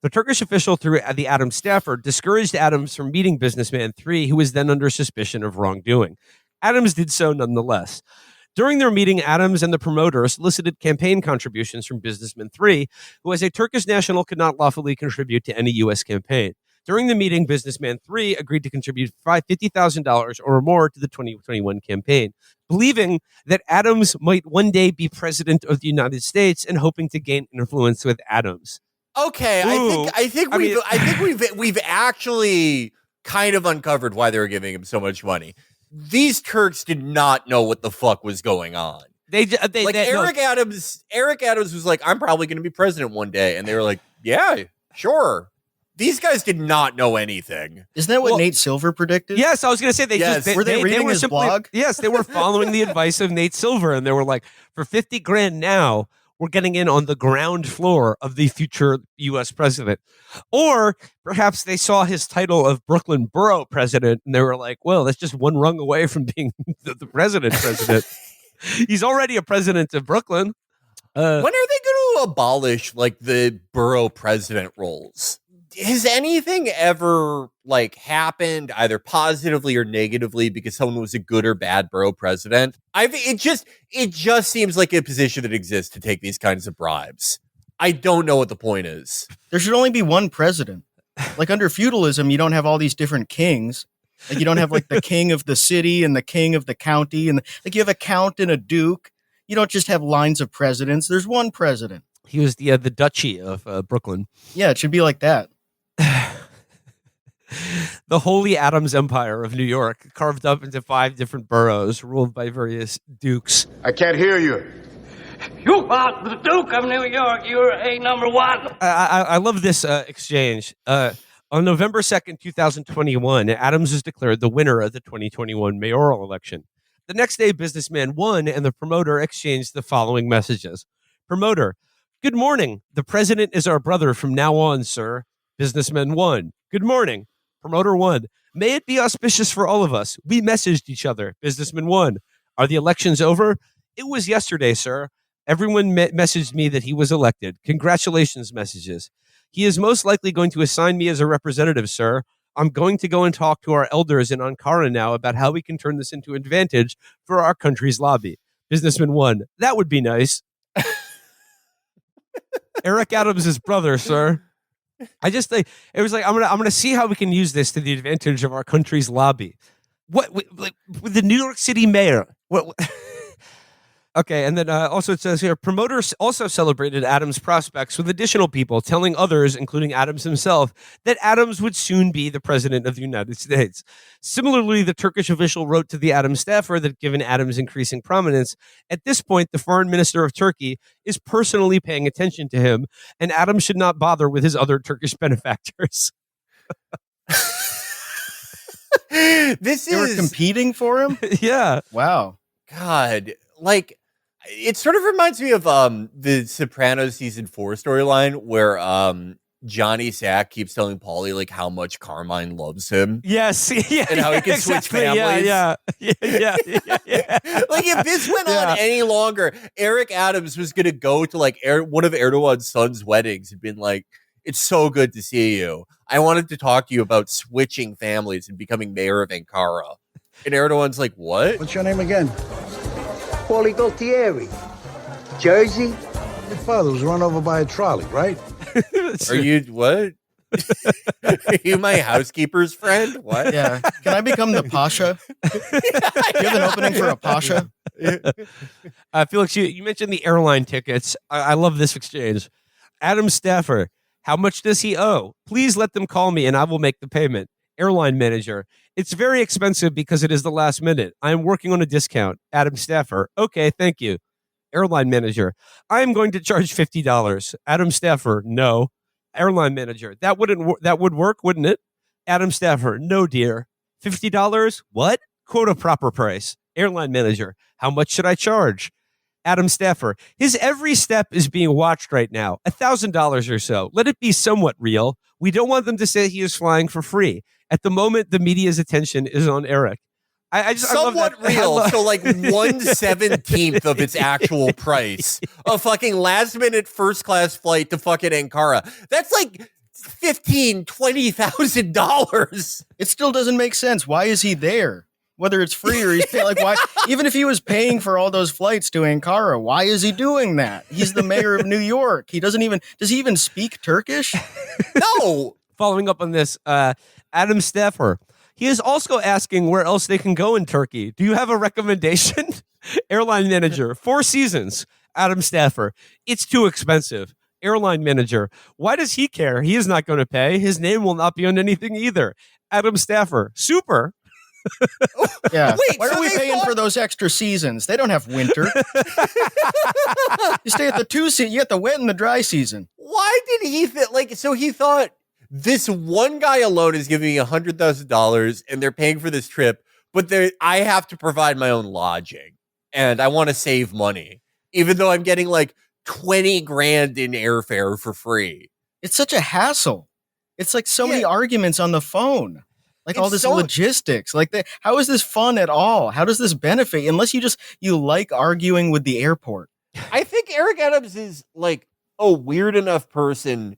The Turkish official, through the Adams staffer, discouraged Adams from meeting Businessman 3, who was then under suspicion of wrongdoing. Adams did so nonetheless. During their meeting, Adams and the promoter solicited campaign contributions from Businessman 3, who as a Turkish national could not lawfully contribute to any U.S. campaign. During the meeting, Businessman 3 agreed to contribute $50,000 or more to the 2021 campaign, believing that Adams might one day be president of the United States and hoping to gain influence with Adams. Okay, I think we've actually kind of uncovered why they were giving him so much money. These Turks did not know what the fuck was going on. Eric Adams was like, I'm probably going to be president one day. And they were like, yeah, sure. These guys did not know anything. Isn't that what Nate Silver predicted? Yes, I was going to say were they reading his blog? Yes, they were following the advice of Nate Silver. And they were like, for $50,000 now, were getting in on the ground floor of the future U.S. president. Or perhaps they saw his title of Brooklyn Borough president and they were like, well, that's just one rung away from being the president. He's already a president of Brooklyn. When are they going to abolish like the borough president roles? Has anything ever like happened either positively or negatively because someone was a good or bad borough president? It just seems like a position that exists to take these kinds of bribes. I don't know what the point is. There should only be one president. Like under feudalism, you don't have all these different kings. Like you don't have like the king of the city and the king of the county, and like you have a count and a duke. You don't just have lines of presidents. There's one president. He was the duchy of Brooklyn. Yeah, it should be like that. The Holy Adams Empire of New York, carved up into 5 different boroughs, ruled by various dukes. I can't hear you. You are the Duke of New York. You're a number one. I love this exchange. On November 2nd, 2021, Adams was declared the winner of the 2021 mayoral election. The next day, businessman 1 and the promoter exchanged the following messages. Promoter, good morning. The president is our brother from now on, sir. Businessman 1, good morning. Promoter 1, may it be auspicious for all of us. We messaged each other. Businessman 1, are the elections over? It was yesterday, sir. Everyone messaged me that he was elected. Congratulations messages. He is most likely going to assign me as a representative, sir. I'm going to go and talk to our elders in Ankara now about how we can turn this into advantage for our country's lobby. Businessman 1, that would be nice. Eric Adams' brother, sir. I just think it was like I'm gonna see how we can use this to the advantage of our country's lobby. What like with the New York City mayor? What? Okay, and then also it says here, promoters also celebrated Adams' prospects with additional people telling others, including Adams himself, that Adams would soon be the president of the United States. Similarly, the Turkish official wrote to the Adams staffer that given Adams' increasing prominence, at this point, the foreign minister of Turkey is personally paying attention to him, and Adams should not bother with his other Turkish benefactors. They were competing for him? Yeah. Wow. God, like, it sort of reminds me of the Sopranos season 4 storyline where Johnny Sack keeps telling Paulie like how much Carmine loves him. Yes, yeah, and how he can switch families. Yeah. Like if this went on any longer, Eric Adams was gonna go to like one of Erdogan's son's weddings and been like, "It's so good to see you. I wanted to talk to you about switching families and becoming mayor of Ankara." And Erdogan's like, "What? What's your name again?" Paulie Gualtieri. Jersey? Your father was run over by a trolley, right? Are you what? Are you my housekeeper's friend? What? Yeah. Can I become the Pasha? Do you have an opening for a Pasha? Felix, you mentioned the airline tickets. I love this exchange. Adam Staffer, how much does he owe? Please let them call me and I will make the payment. Airline manager, it's very expensive because it is the last minute. I am working on a discount. Adam Staffer, okay, thank you. Airline manager, I am going to charge $50. Adam Staffer, no. Airline manager, that would work, wouldn't it? Adam Staffer, no, dear. $50? What? Quote a proper price. Airline manager, how much should I charge? Adam Staffer, his every step is being watched right now. $1,000 or so. Let it be somewhat real. We don't want them to say he is flying for free. At the moment, the media's attention is on Eric. I somewhat real. So like 1/17 of its actual price. A fucking last minute first class flight to fucking Ankara. That's like $15,000-$20,000. It still doesn't make sense. Why is he there? Whether it's free or he's paying, like why? Even if he was paying for all those flights to Ankara, why is he doing that? He's the mayor of New York. Does he even speak Turkish? No. Following up on this, Adam Staffer. He is also asking where else they can go in Turkey. Do you have a recommendation? Airline manager, 4 seasons. Adam Staffer, it's too expensive. Airline manager, why does he care? He is not going to pay. His name will not be on anything either. Adam Staffer, super. Yeah. Wait, why so are we they paying thought- for those extra seasons? They don't have winter. You stay at the 2 season. You get the wet and the dry season. Why did he so he thought this one guy alone is giving me $100,000 and they're paying for this trip, but I have to provide my own lodging and I want to save money, even though I'm getting like 20 grand in airfare for free. It's such a hassle. It's like so many arguments on the phone. Like all this logistics. Like how is this fun at all? How does this benefit? Unless you like arguing with the airport. I think Eric Adams is like a weird enough person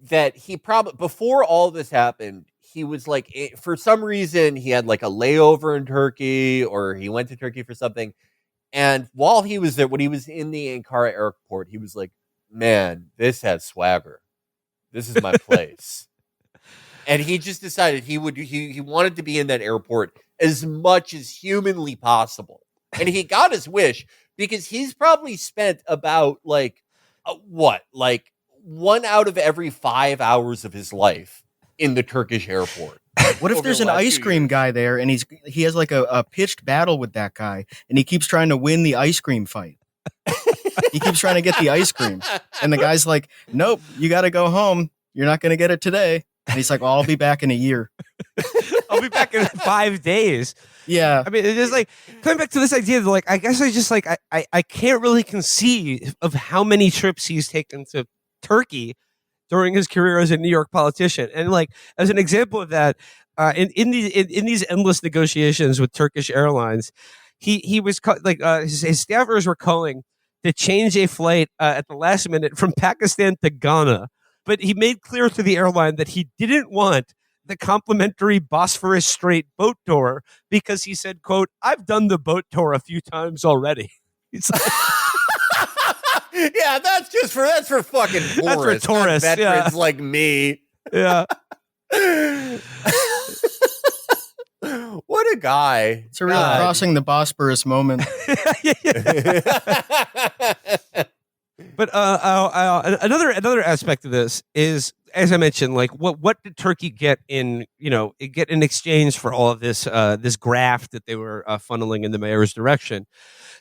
that he probably, before all this happened, he was like, for some reason, he had like a layover in Turkey, or he went to Turkey for something. And while he was there, when he was in the Ankara airport, he was like, man, this has swagger. This is my place. And he just decided he wanted to be in that airport as much as humanly possible. And he got his wish, because he's probably spent about like 1 out of every 5 hours of his life in the Turkish airport. What if there's an ice cream guy there and he has like a pitched battle with that guy, and he keeps trying to win the ice cream fight? He keeps trying to get the ice cream, and the guy's like, nope, you got to go home. You're not going to get it today. And he's like, well, I'll be back in a year. I'll be back in 5 days. Yeah. I mean, it's just like coming back to this idea that, like, I guess I just like, I can't really conceive of how many trips he's taken to Turkey during his career as a New York politician. And like, as an example of that, in these endless negotiations with Turkish Airlines, he was his staffers were calling to change a flight at the last minute from Pakistan to Ghana. But he made clear to the airline that he didn't want the complimentary Bosphorus Strait boat tour, because he said, quote, I've done the boat tour a few times already. He's like, yeah, that's for fucking tourists. That's for tourists, not veterans like me. Yeah. What a guy. It's a real crossing the Bosphorus moment. But another aspect of this is, as I mentioned, like what did Turkey get in exchange for all of this this graft that they were funneling in the mayor's direction?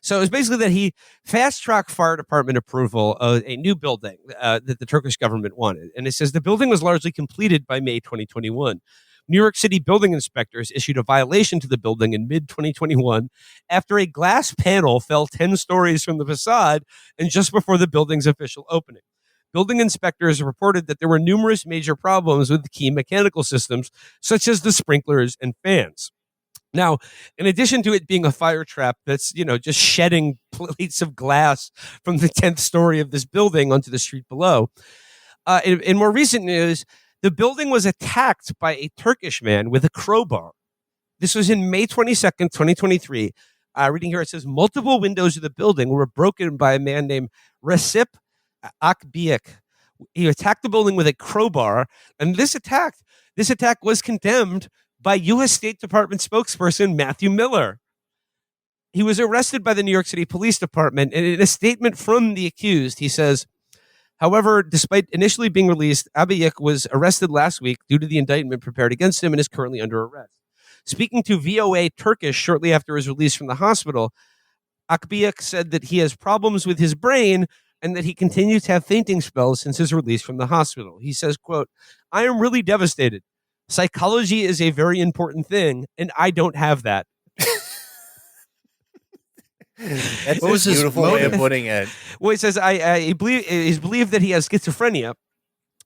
So it was basically that he fast-tracked fire department approval of a new building that the Turkish government wanted. And it says the building was largely completed by May 2021. New York City building inspectors issued a violation to the building in mid-2021 after a glass panel fell 10 stories from the facade and just before the building's official opening. Building inspectors reported that there were numerous major problems with key mechanical systems, such as the sprinklers and fans. Now, in addition to it being a fire trap that's, just shedding plates of glass from the 10th story of this building onto the street below, in more recent news, the building was attacked by a Turkish man with a crowbar. This was in May 22nd, 2023. Reading here, it says multiple windows of the building were broken by a man named Recep Akbiyek. He attacked the building with a crowbar, and this attack was condemned by U.S. State Department spokesperson Matthew Miller. He was arrested by the New York City Police Department, and in a statement from the accused, he says, however, despite initially being released, Abiyek was arrested last week due to the indictment prepared against him and is currently under arrest. Speaking to VOA Turkish shortly after his release from the hospital, Akbiyek said that he has problems with his brain and that he continues to have fainting spells since his release from the hospital. He says, quote, I am really devastated. Psychology is a very important thing, and I don't have that. That's a beautiful way of putting it. Well, he says, he's believed that he has schizophrenia.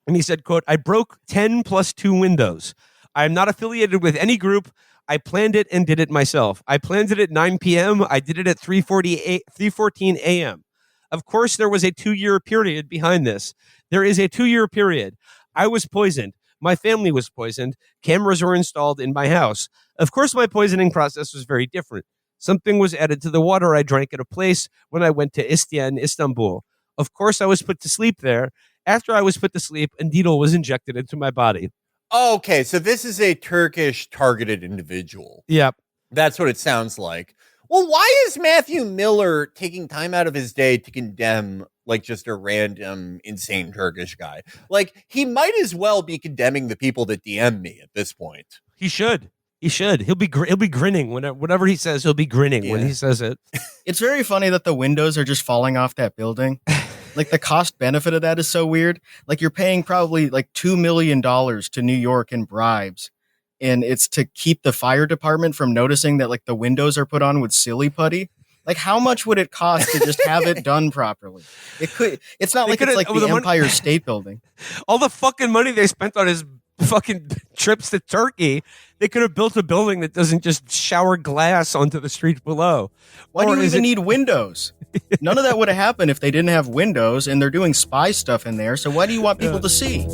And he said, quote, I broke 10 plus 2 windows. I am not affiliated with any group. I planned it and did it myself. I planned it at 9 p.m. I did it at 3:14 a.m. Of course, there was a 2-year period behind this. There is a 2-year period. I was poisoned. My family was poisoned. Cameras were installed in my house. Of course, my poisoning process was very different. Something was added to the water I drank at a place when I went to Istian, Istanbul. Of course, I was put to sleep there. After I was put to sleep, a needle was injected into my body. Okay, so this is a Turkish targeted individual. Yep. That's what it sounds like. Well, why is Matthew Miller taking time out of his day to condemn like just a random insane Turkish guy? Like, he might as well be condemning the people that DM me at this point. He should. He should. He'll be grinning whatever he says. He'll be grinning when he says it. It's very funny that the windows are just falling off that building. Like, the cost benefit of that is so weird. Like, you're paying probably like $2 million to New York in bribes. And it's to keep the fire department from noticing that like the windows are put on with silly putty. Like, how much would it cost to just have it done properly? It's not like it's like the Empire State Building. All the fucking money they spent on his fucking trips to Turkey, they could have built a building that doesn't just shower glass onto the street below. Why do you even need windows? None of that would have happened if they didn't have windows, and they're doing spy stuff in there. So why do you want people to see?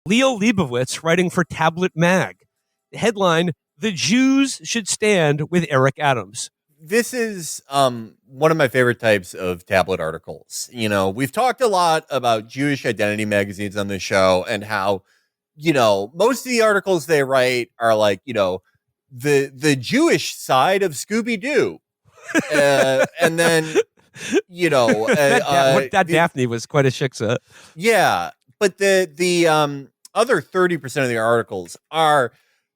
Leo Leibovitz writing for Tablet Mag. Headline, The Jews Should Stand with Eric Adams. This is one of my favorite types of tablet articles. You know, we've talked a lot about Jewish identity magazines on this show and how, you know, most of the articles they write are like, you know, the Jewish side of Scooby-Doo. And then, you know... that Daphne was quite a shiksa. Yeah, but the other 30% of the articles are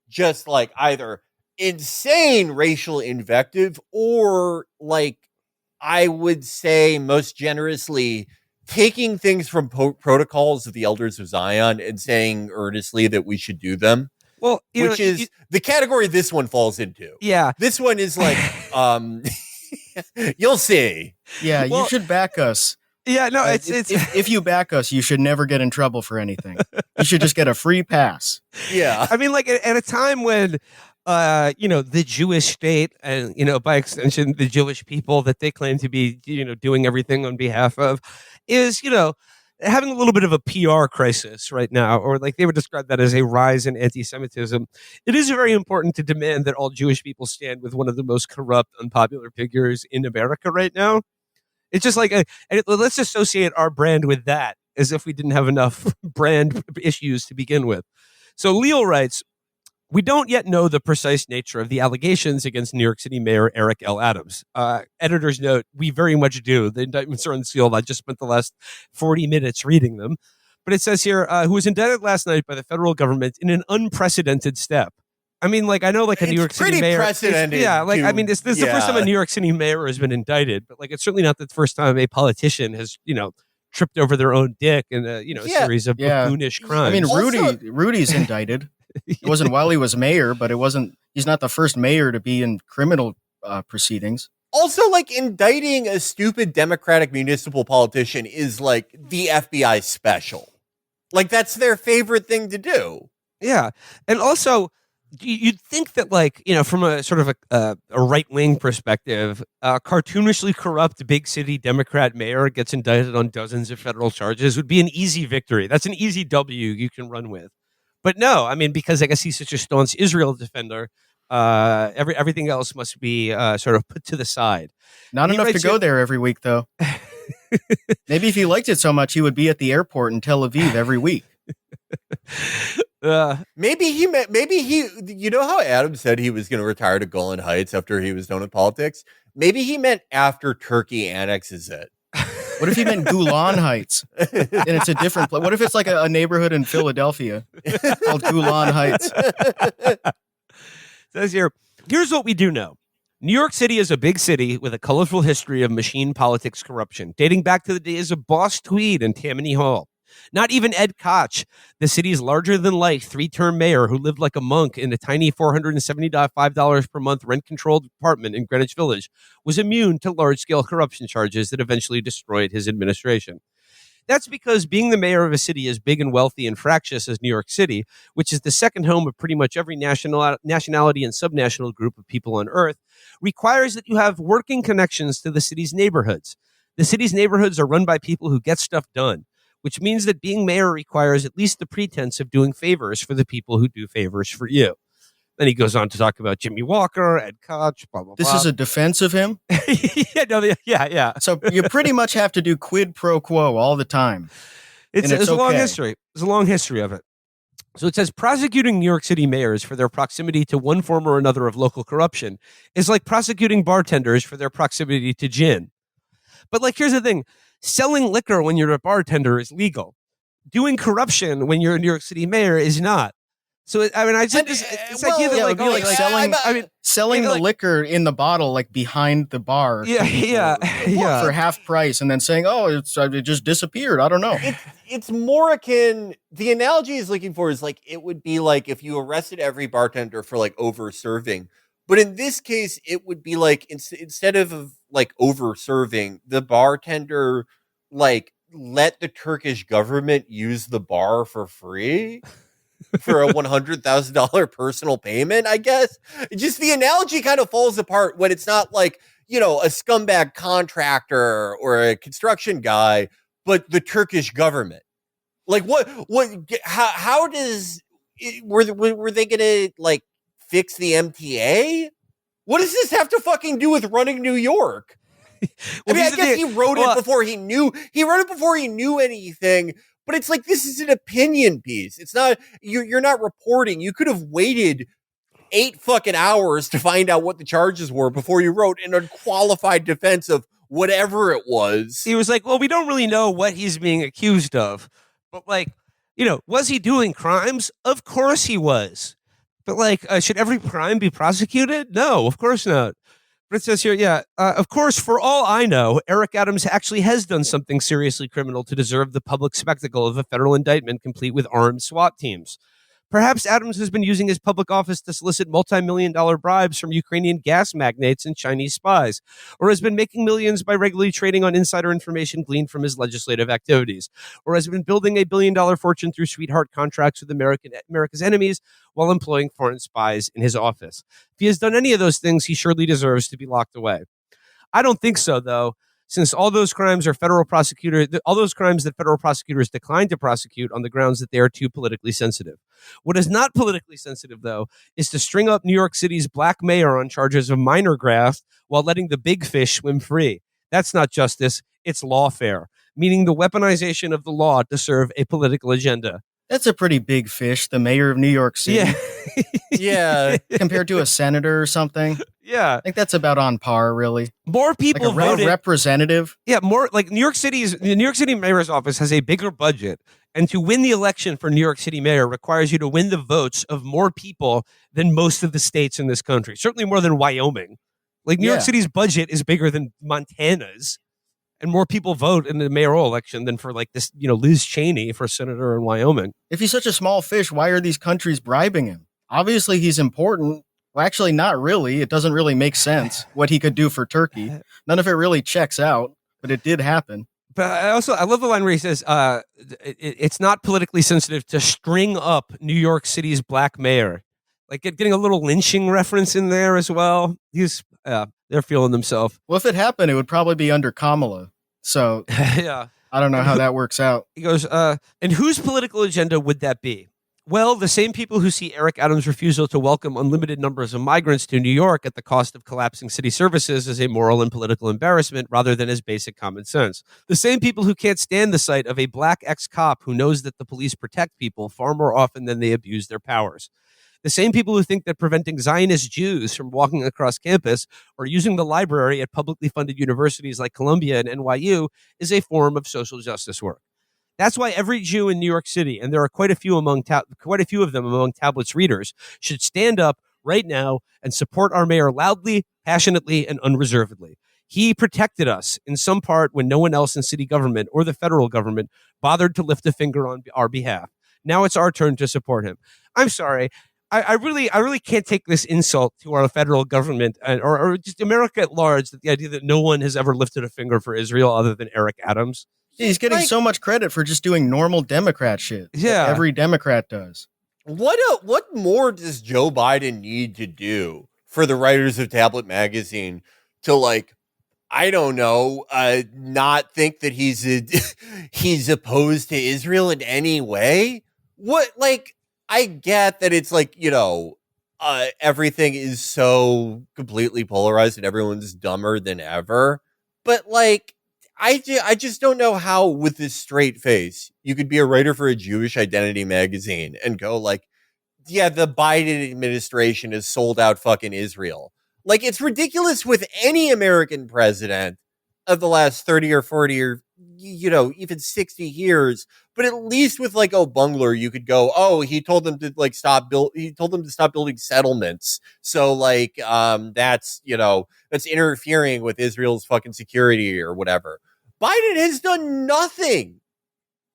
just like either insane racial invective or, like, I would say most generously taking things from protocols of the elders of Zion and saying earnestly that we should do them. Well, which is the category this one falls into. Yeah. This one is like, you'll see. Yeah, you should back us. Yeah, no, if you back us, you should never get in trouble for anything. You should just get a free pass. Yeah. I mean, like at a time when, you know, the Jewish state and, you know, by extension, the Jewish people that they claim to be, you know, doing everything on behalf of is, you know, having a little bit of a PR crisis right now, or like they would describe that as a rise in anti-Semitism. It is very important to demand that all Jewish people stand with one of the most corrupt, unpopular figures in America right now. It's just like, let's associate our brand with that as if we didn't have enough brand issues to begin with. So Leo writes, we don't yet know the precise nature of the allegations against New York City Mayor Eric L. Adams. Editor's note, we very much do. The indictments are unsealed. I just spent the last 40 minutes reading them. But it says here, who was indicted last night by the federal government in an unprecedented step. I mean, like, I know, like, a New York City mayor. Yeah, like, I mean, this is the first time a New York City mayor has been indicted, but, like, it's certainly not the first time a politician has, you know, tripped over their own dick in a, you know, series of buffoonish crimes. I mean, Rudy's indicted. It wasn't while he was mayor, but he's not the first mayor to be in criminal proceedings. Also, like, indicting a stupid Democratic municipal politician is, like, the FBI special. Like, that's their favorite thing to do. Yeah. And also, you'd think that, like, you know, from a sort of a right-wing perspective, cartoonishly corrupt big city Democrat mayor gets indicted on dozens of federal charges would be an easy victory. That's an easy W you can run with. But no, I mean, because I guess he's such a staunch Israel defender, everything else must be sort of put to the side. Not enough to go there every week, though. Maybe if he liked it so much, he would be at the airport in Tel Aviv every week. Maybe he, you know how Adam said he was going to retire to Golan Heights after he was done with politics? Maybe he meant after Turkey annexes it. What if he meant Golan Heights? And it's a different place. What if it's like a neighborhood in Philadelphia called Golan Heights? Says here, here's what we do know. New York City is a big city with a colorful history of machine politics corruption, dating back to the days of Boss Tweed and Tammany Hall. Not even Ed Koch, the city's larger-than-life three-term mayor who lived like a monk in a tiny $475 per month rent-controlled apartment in Greenwich Village, was immune to large-scale corruption charges that eventually destroyed his administration. That's because being the mayor of a city as big and wealthy and fractious as New York City, which is the second home of pretty much every nationality and subnational group of people on Earth, requires that you have working connections to the city's neighborhoods. The city's neighborhoods are run by people who get stuff done, which means that being mayor requires at least the pretense of doing favors for the people who do favors for you. Then he goes on to talk about Jimmy Walker, Ed Koch, blah, blah, blah. This is a defense of him? Yeah. So you pretty much have to do quid pro quo all the time. It's a long history. There's a long history of it. So it says prosecuting New York City mayors for their proximity to one form or another of local corruption is like prosecuting bartenders for their proximity to gin. But like, here's the thing: selling liquor when you're a bartender is legal. Doing corruption when you're a New York City mayor is not. So I mean, I just this idea that Yeah, it like, would be like selling. I mean, selling yeah, the like- liquor in the bottle, like behind the bar, for half price, and then saying, "Oh, it just disappeared." I don't know. It's more akin. The analogy he's looking for is like it would be like if you arrested every bartender for like over serving, but in this case, it would be like instead of like over serving, the bartender like let the Turkish government use the bar for free. For a $100,000 personal payment, I guess. Just the analogy kind of falls apart when it's not like, a scumbag contractor or a construction guy, but the Turkish government. Like how does were they gonna like fix the MTA? What does this have to fucking do with running New York? Well, I guess he wrote it before he knew anything. But it's like, this is an opinion piece. It's not, you're not reporting. You could have waited 8 fucking hours to find out what the charges were before you wrote an unqualified defense of whatever it was. He was like, well, we don't really know what he's being accused of. But like, was he doing crimes? Of course he was. But like, should every crime be prosecuted? No, of course not. But it says here, of course, for all I know, Eric Adams actually has done something seriously criminal to deserve the public spectacle of a federal indictment complete with armed SWAT teams. Perhaps Adams has been using his public office to solicit multi-million-dollar bribes from Ukrainian gas magnates and Chinese spies, or has been making millions by regularly trading on insider information gleaned from his legislative activities, or has been building a billion-dollar fortune through sweetheart contracts with America's enemies while employing foreign spies in his office. If he has done any of those things, he surely deserves to be locked away. I don't think so, though, since all those crimes that federal prosecutors decline to prosecute on the grounds that they are too politically sensitive. What is not politically sensitive, though, is to string up New York City's black mayor on charges of minor graft while letting the big fish swim free. That's not justice, it's lawfare, meaning the weaponization of the law to serve a political agenda. That's a pretty big fish, the mayor of New York City. Yeah. Yeah. Compared to a senator or something. Yeah. I think that's about on par, really. More people like a voted. Representative. Yeah, more like the New York City mayor's office has a bigger budget. And to win the election for New York City mayor requires you to win the votes of more people than most of the states in this country. Certainly more than Wyoming. Like New York City's budget is bigger than Montana's. And more people vote in the mayoral election than for like this, Liz Cheney for senator in Wyoming. If he's such a small fish, why are these countries bribing him? Obviously, he's important. Well, actually, not really. It doesn't really make sense what he could do for Turkey. None of it really checks out, but it did happen. But I love the line where he says, it's not politically sensitive to string up New York City's black mayor. Like getting a little lynching reference in there as well. They're feeling themselves. Well, if it happened, it would probably be under Kamala. So yeah, I don't know how that works out. He goes, and whose political agenda would that be? Well, the same people who see Eric Adams' refusal to welcome unlimited numbers of migrants to New York at the cost of collapsing city services as a moral and political embarrassment rather than as basic common sense. The same people who can't stand the sight of a black ex-cop who knows that the police protect people far more often than they abuse their powers. The same people who think that preventing Zionist Jews from walking across campus or using the library at publicly funded universities like Columbia and NYU is a form of social justice work. That's why every Jew in New York City, and there are quite a few of them among Tablet's readers, should stand up right now and support our mayor loudly, passionately, and unreservedly. He protected us in some part when no one else in city government or the federal government bothered to lift a finger on our behalf. Now it's our turn to support him. I'm sorry. I really can't take this insult to our federal government or just America at large, that the idea that no one has ever lifted a finger for Israel other than Eric Adams. He's getting so much credit for just doing normal Democrat shit. Yeah. Every Democrat does. What more does Joe Biden need to do for the writers of Tablet Magazine to, like, I don't know, not think that he's opposed to Israel in any way? What, like, I get that it's like, everything is so completely polarized and everyone's dumber than ever. But, like, I just don't know how, with this straight face, you could be a writer for a Jewish identity magazine and go like, yeah, the Biden administration has sold out fucking Israel. Like, it's ridiculous with any American president of the last 30 or 40 or, even 60 years. But at least with like O'Bungler, you could go, oh, he told them to like he told them to stop building settlements. So like, that's interfering with Israel's fucking security or whatever. Biden has done nothing.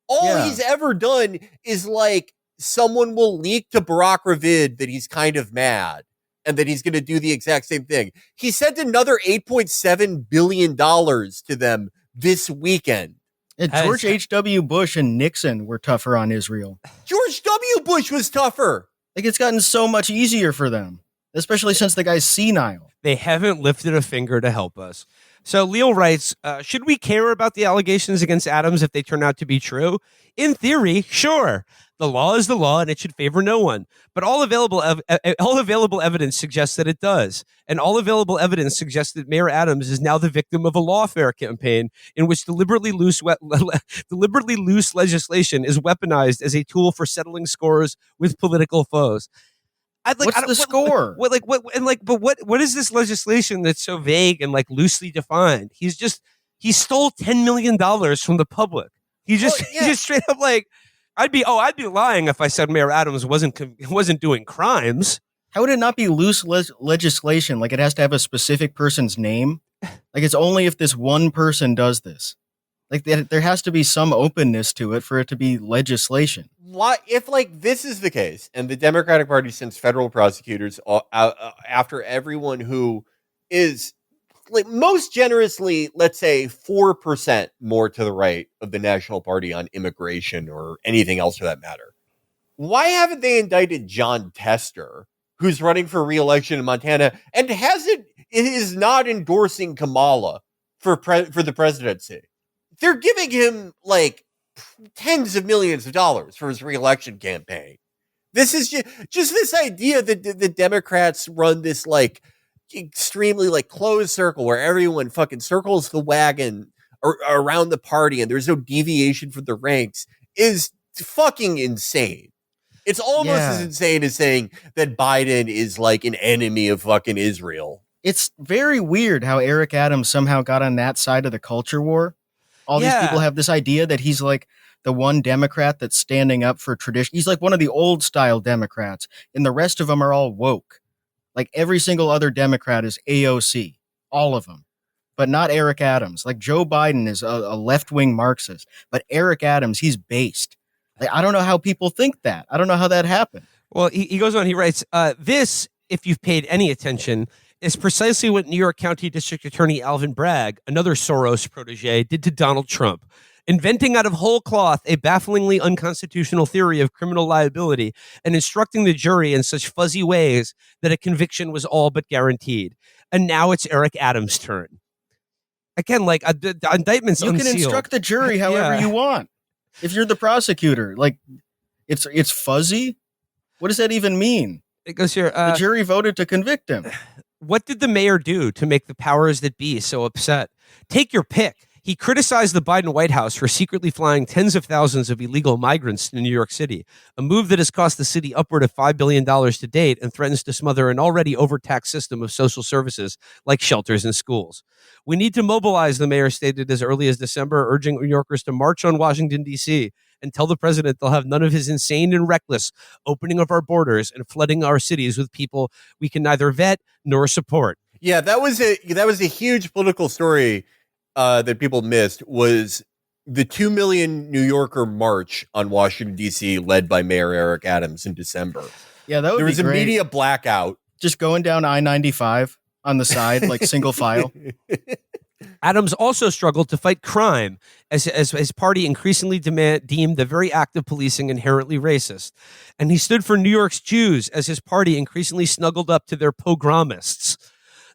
All he's ever done is like, someone will leak to Barack Ravid that he's kind of mad and that he's going to do the exact same thing. He sent another $8.7 billion to them this weekend. And George H.W. Bush and Nixon were tougher on Israel. George W. Bush was tougher. Like, it's gotten so much easier for them, especially since the guy's senile. They haven't lifted a finger to help us. So Leo writes, should we care about the allegations against Adams if they turn out to be true? In theory, sure. The law is the law, and it should favor no one. But all available evidence suggests that it does. And all available evidence suggests that Mayor Adams is now the victim of a lawfare campaign in which deliberately loose legislation is weaponized as a tool for settling scores with political foes. What's the score? What is this legislation that's so vague and like loosely defined? He stole $10 million from the public. He just straight up like, I'd be lying if I said Mayor Adams wasn't doing crimes. How would it not be loose legislation? Like, it has to have a specific person's name. Like, it's only if this one person does this. Like, there has to be some openness to it for it to be legislation. Why, if like this is the case, and the Democratic Party sends federal prosecutors after everyone who is like most generously, let's say 4% more to the right of the National Party on immigration or anything else for that matter, why haven't they indicted John Tester, who's running for re-election in Montana and is not endorsing Kamala for the presidency? They're giving him like tens of millions of dollars for his re-election campaign. This is just this idea that the Democrats run this like extremely like closed circle where everyone fucking circles the wagon around the party and there's no deviation from the ranks is fucking insane. It's almost as insane as saying that Biden is like an enemy of fucking Israel. It's very weird how Eric Adams somehow got on that side of the culture war. All these people have this idea that he's like the one Democrat that's standing up for tradition. He's like one of the old style Democrats, and the rest of them are all woke. Like, every single other Democrat is AOC, all of them, but not Eric Adams. Like, Joe Biden is a left-wing Marxist, but Eric Adams, he's based. Like, I don't know how people think that. I don't know how that happened. Well, he goes on, he writes, this, if you've paid any attention, is precisely what New York County District Attorney Alvin Bragg, another Soros protege, did to Donald Trump. Inventing out of whole cloth a bafflingly unconstitutional theory of criminal liability and instructing the jury in such fuzzy ways that a conviction was all but guaranteed. And now it's Eric Adams' turn. Again, like the indictment's unsealed. You can instruct the jury however you want. If you're the prosecutor, like it's fuzzy. What does that even mean? It goes here. The jury voted to convict him. What did the mayor do to make the powers that be so upset? Take your pick. He criticized the Biden White House for secretly flying tens of thousands of illegal migrants to New York City, a move that has cost the city upward of $5 billion to date and threatens to smother an already overtaxed system of social services like shelters and schools. We need to mobilize, the mayor stated as early as December, urging New Yorkers to march on Washington, D.C. and tell the president they'll have none of his insane and reckless opening of our borders and flooding our cities with people we can neither vet nor support. Yeah, that was a huge political story that people missed, was the 2 million New Yorker march on Washington, D.C., led by Mayor Eric Adams in December. Yeah, that would be great. There was a media blackout. Just going down I-95 on the side, like single file. Adams also struggled to fight crime as his party increasingly deemed the very act of policing inherently racist. And he stood for New York's Jews as his party increasingly snuggled up to their pogromists.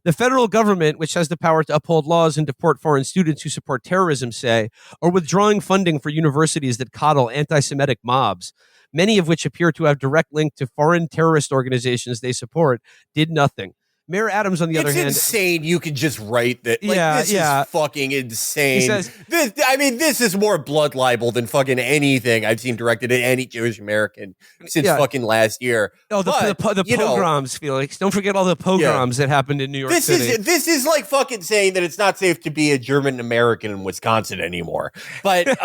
The federal government, which has the power to uphold laws and deport foreign students who support terrorism, say, are withdrawing funding for universities that coddle anti-Semitic mobs, many of which appear to have direct link to foreign terrorist organizations they support, did nothing. Mayor Adams, on the other It's hand, insane. You can just write that. Like, Yeah, this yeah. is fucking insane. He says- this is more blood libel than fucking anything I've seen directed at any Jewish American since fucking last year. Oh, the pogroms, Felix. Don't forget all the pogroms that happened in New York City. This is like fucking saying that it's not safe to be a German American in Wisconsin anymore. But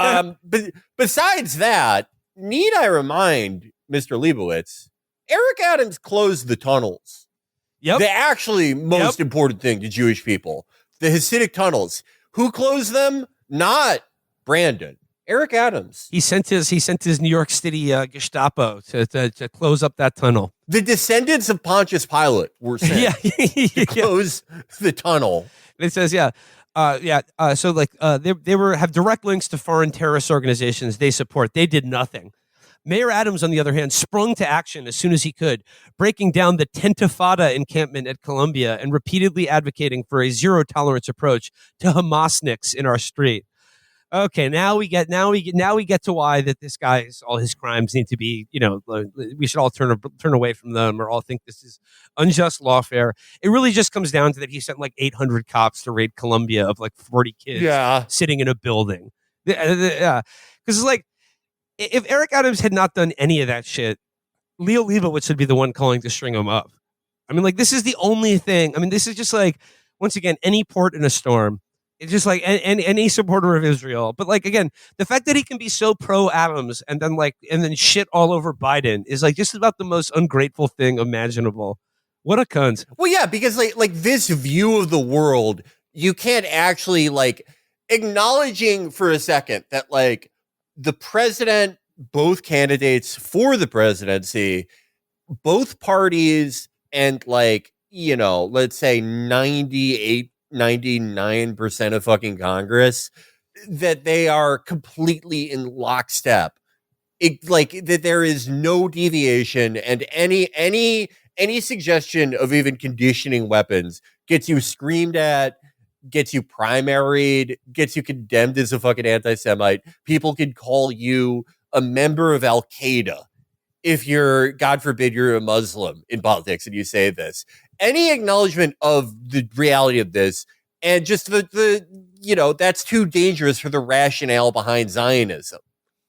but besides that, need I remind Mr. Leibowitz, Eric Adams closed the tunnels. Yep. The actually most important thing to Jewish people, the Hasidic tunnels. Who closed them? Not Brandon. Eric Adams. He sent his New York City Gestapo to close up that tunnel. The descendants of Pontius Pilate were sent to close the tunnel. It says, so like they have direct links to foreign terrorist organizations they support. They did nothing. Mayor Adams, on the other hand, sprung to action as soon as he could, breaking down the Tentifada encampment at Columbia and repeatedly advocating for a zero-tolerance approach to Hamasniks in our street. Okay, now we get to why that this guy's all his crimes need to be, we should all turn away from them or all think this is unjust lawfare. It really just comes down to that he sent like 800 cops to raid Columbia of like 40 kids sitting in a building. Yeah, because it's like, if Eric Adams had not done any of that shit, Leo Leibowitz would be the one calling to string him up. I mean, like, this is the only thing. I mean, this is just like, once again, any port in a storm. It's just like any supporter of Israel. But like, again, the fact that he can be so pro Adams and then shit all over Biden is like just about the most ungrateful thing imaginable. What a cunt. Well, yeah, because like this view of the world, you can't actually like acknowledging for a second that like the president, both candidates for the presidency, both parties, and like, let's say 99% of fucking Congress, that they are completely in lockstep. Like that there is no deviation, and any suggestion of even conditioning weapons gets you screamed at, gets you primaried, gets you condemned as a fucking anti-Semite. People could call you a member of Al-Qaeda if you're, God forbid, you're a Muslim in politics and you say this. Any acknowledgement of the reality of this and just the that's too dangerous for the rationale behind Zionism.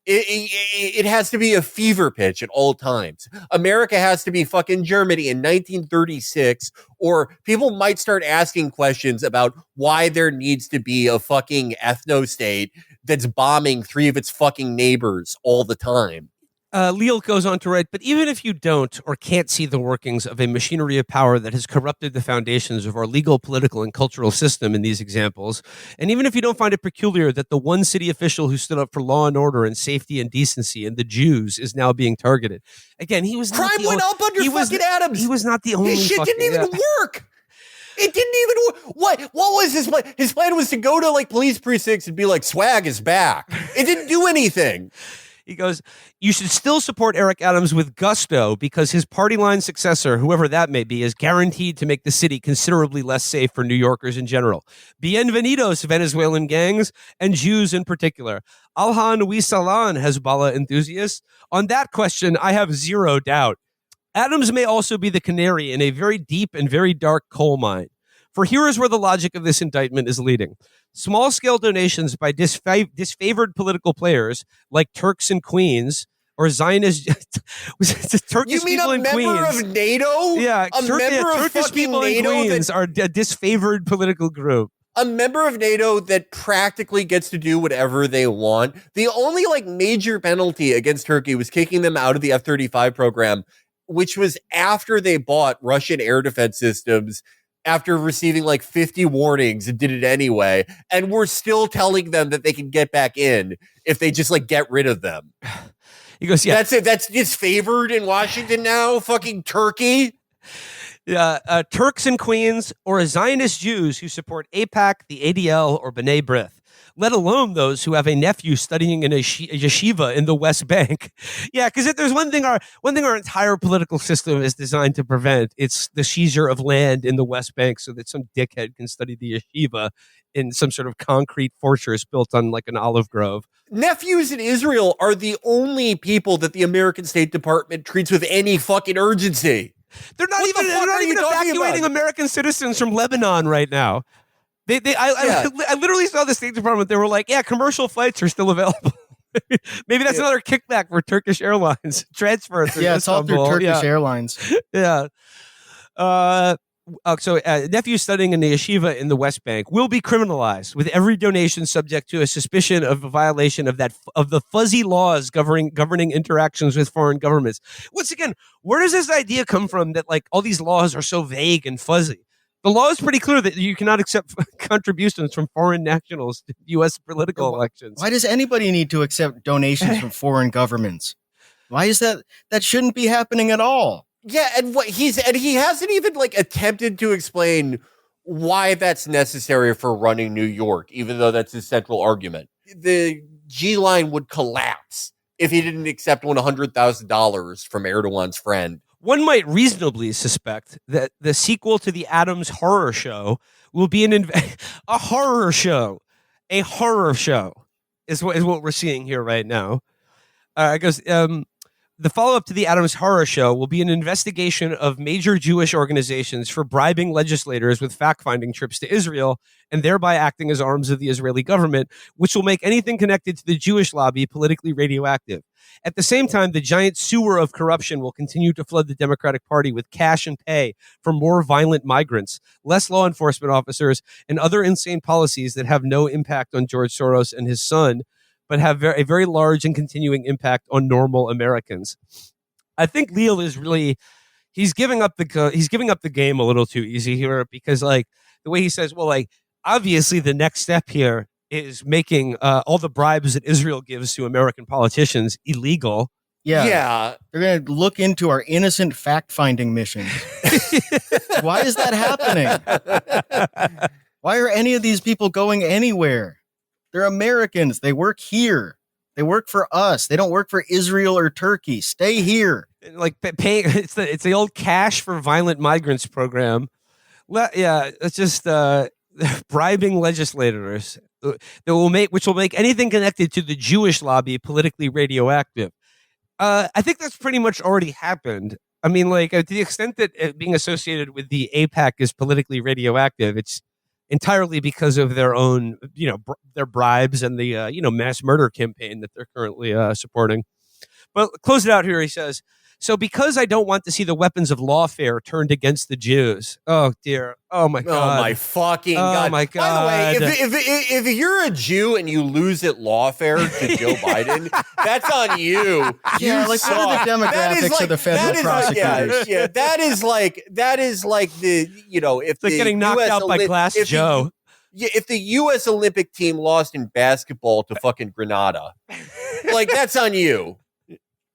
It has to be a fever pitch at all times. America has to be fucking Germany in 1936, or people might start asking questions about why there needs to be a fucking ethno-state that's bombing 3 of its fucking neighbors all the time. Leal goes on to write, but even if you don't or can't see the workings of a machinery of power that has corrupted the foundations of our legal, political, and cultural system in these examples, and even if you don't find it peculiar that the one city official who stood up for law and order and safety and decency and the Jews is now being targeted. Again, he was crime went up under fucking Adams. He was not the only. His shit didn't even work. It didn't even work. What was his plan? His plan was to go to like police precincts and be like, swag is back. It didn't do anything. He goes, you should still support Eric Adams with gusto because his party line successor, whoever that may be, is guaranteed to make the city considerably less safe for New Yorkers in general. Bienvenidos, Venezuelan gangs, and Jews in particular. Alhan Wisalan, Hezbollah enthusiasts. On that question, I have zero doubt. Adams may also be the canary in a very deep and very dark coal mine. For here is where the logic of this indictment is leading. Small-scale donations by disfavored political players like Turks and Queens or Zionist Turkish you mean people a in member Queens. Of NATO? Yeah, member of Turkish fucking people NATO in Queens are a disfavored political group. A member of NATO that practically gets to do whatever they want. The only like major penalty against Turkey was kicking them out of the F-35 program, which was after they bought Russian air defense systems after receiving like 50 warnings and did it anyway. And we're still telling them that they can get back in if they just like get rid of them. He goes, yeah. That's it. That's disfavored in Washington now. Fucking Turkey. Turks and Queens or Zionist Jews who support AIPAC, the ADL, or B'nai B'rith. Let alone those who have a nephew studying in a yeshiva in the West Bank. Yeah, because if there's one thing our entire political system is designed to prevent, it's the seizure of land in the West Bank so that some dickhead can study the yeshiva in some sort of concrete fortress built on like an olive grove. Nephews in Israel are the only people that the American State Department treats with any fucking urgency. They're not What even the fuck they're not are you even talking evacuating about? American citizens from Lebanon right now. I literally saw the State Department. They were like, yeah, commercial flights are still available. Maybe that's another kickback for Turkish Airlines transfer. Yeah, it's all through Turkish Airlines. Yeah. Nephew studying in the yeshiva in the West Bank will be criminalized, with every donation subject to a suspicion of a violation of the fuzzy laws governing interactions with foreign governments. Once again, where does this idea come from that like all these laws are so vague and fuzzy? The law is pretty clear that you cannot accept contributions from foreign nationals to U.S. political elections. Why does anybody need to accept donations from foreign governments? Why is that? That shouldn't be happening at all. Yeah, and he hasn't even like attempted to explain why that's necessary for running New York, even though that's his central argument. The G line would collapse if he didn't accept $100,000 from Erdogan's friend. One might reasonably suspect that the sequel to the Adams horror show will be a horror show. A horror show is what we're seeing here right now. It goes. The follow-up to the Adams horror show will be an investigation of major Jewish organizations for bribing legislators with fact-finding trips to Israel and thereby acting as arms of the Israeli government, which will make anything connected to the Jewish lobby politically radioactive. At the same time, the giant sewer of corruption will continue to flood the Democratic Party with cash and pay for more violent migrants, less law enforcement officers, and other insane policies that have no impact on George Soros and his son, but have a very large and continuing impact on normal Americans. I think Leal is he's giving up the game a little too easy here, because like the way he says, well, like obviously the next step here is making all the bribes that Israel gives to American politicians illegal. Yeah. They're going to look into our innocent fact-finding missions. Why is that happening? Why are any of these people going anywhere? They're Americans. They work here. They work for us. They don't work for Israel or Turkey. Stay here. Like paying, it's the old cash for violent migrants program. Yeah, it's just bribing legislators which will make anything connected to the Jewish lobby politically radioactive. I think that's pretty much already happened. I mean, like to the extent that being associated with the AIPAC is politically radioactive, it's entirely because of their own, their bribes and the, mass murder campaign that they're currently supporting. But close it out here. He says, so because I don't want to see the weapons of lawfare turned against the Jews. Oh, dear. Oh, my God. Oh, my fucking God. Oh, my God. By the way, if you're a Jew and you lose at lawfare to Joe Biden, that's on you. Yeah, like what are the demographics of the federal prosecutors? Yeah, that is like the, if it's like getting knocked out by Glass Joe. If the U.S. Olympic team lost in basketball to fucking Grenada, like that's on you.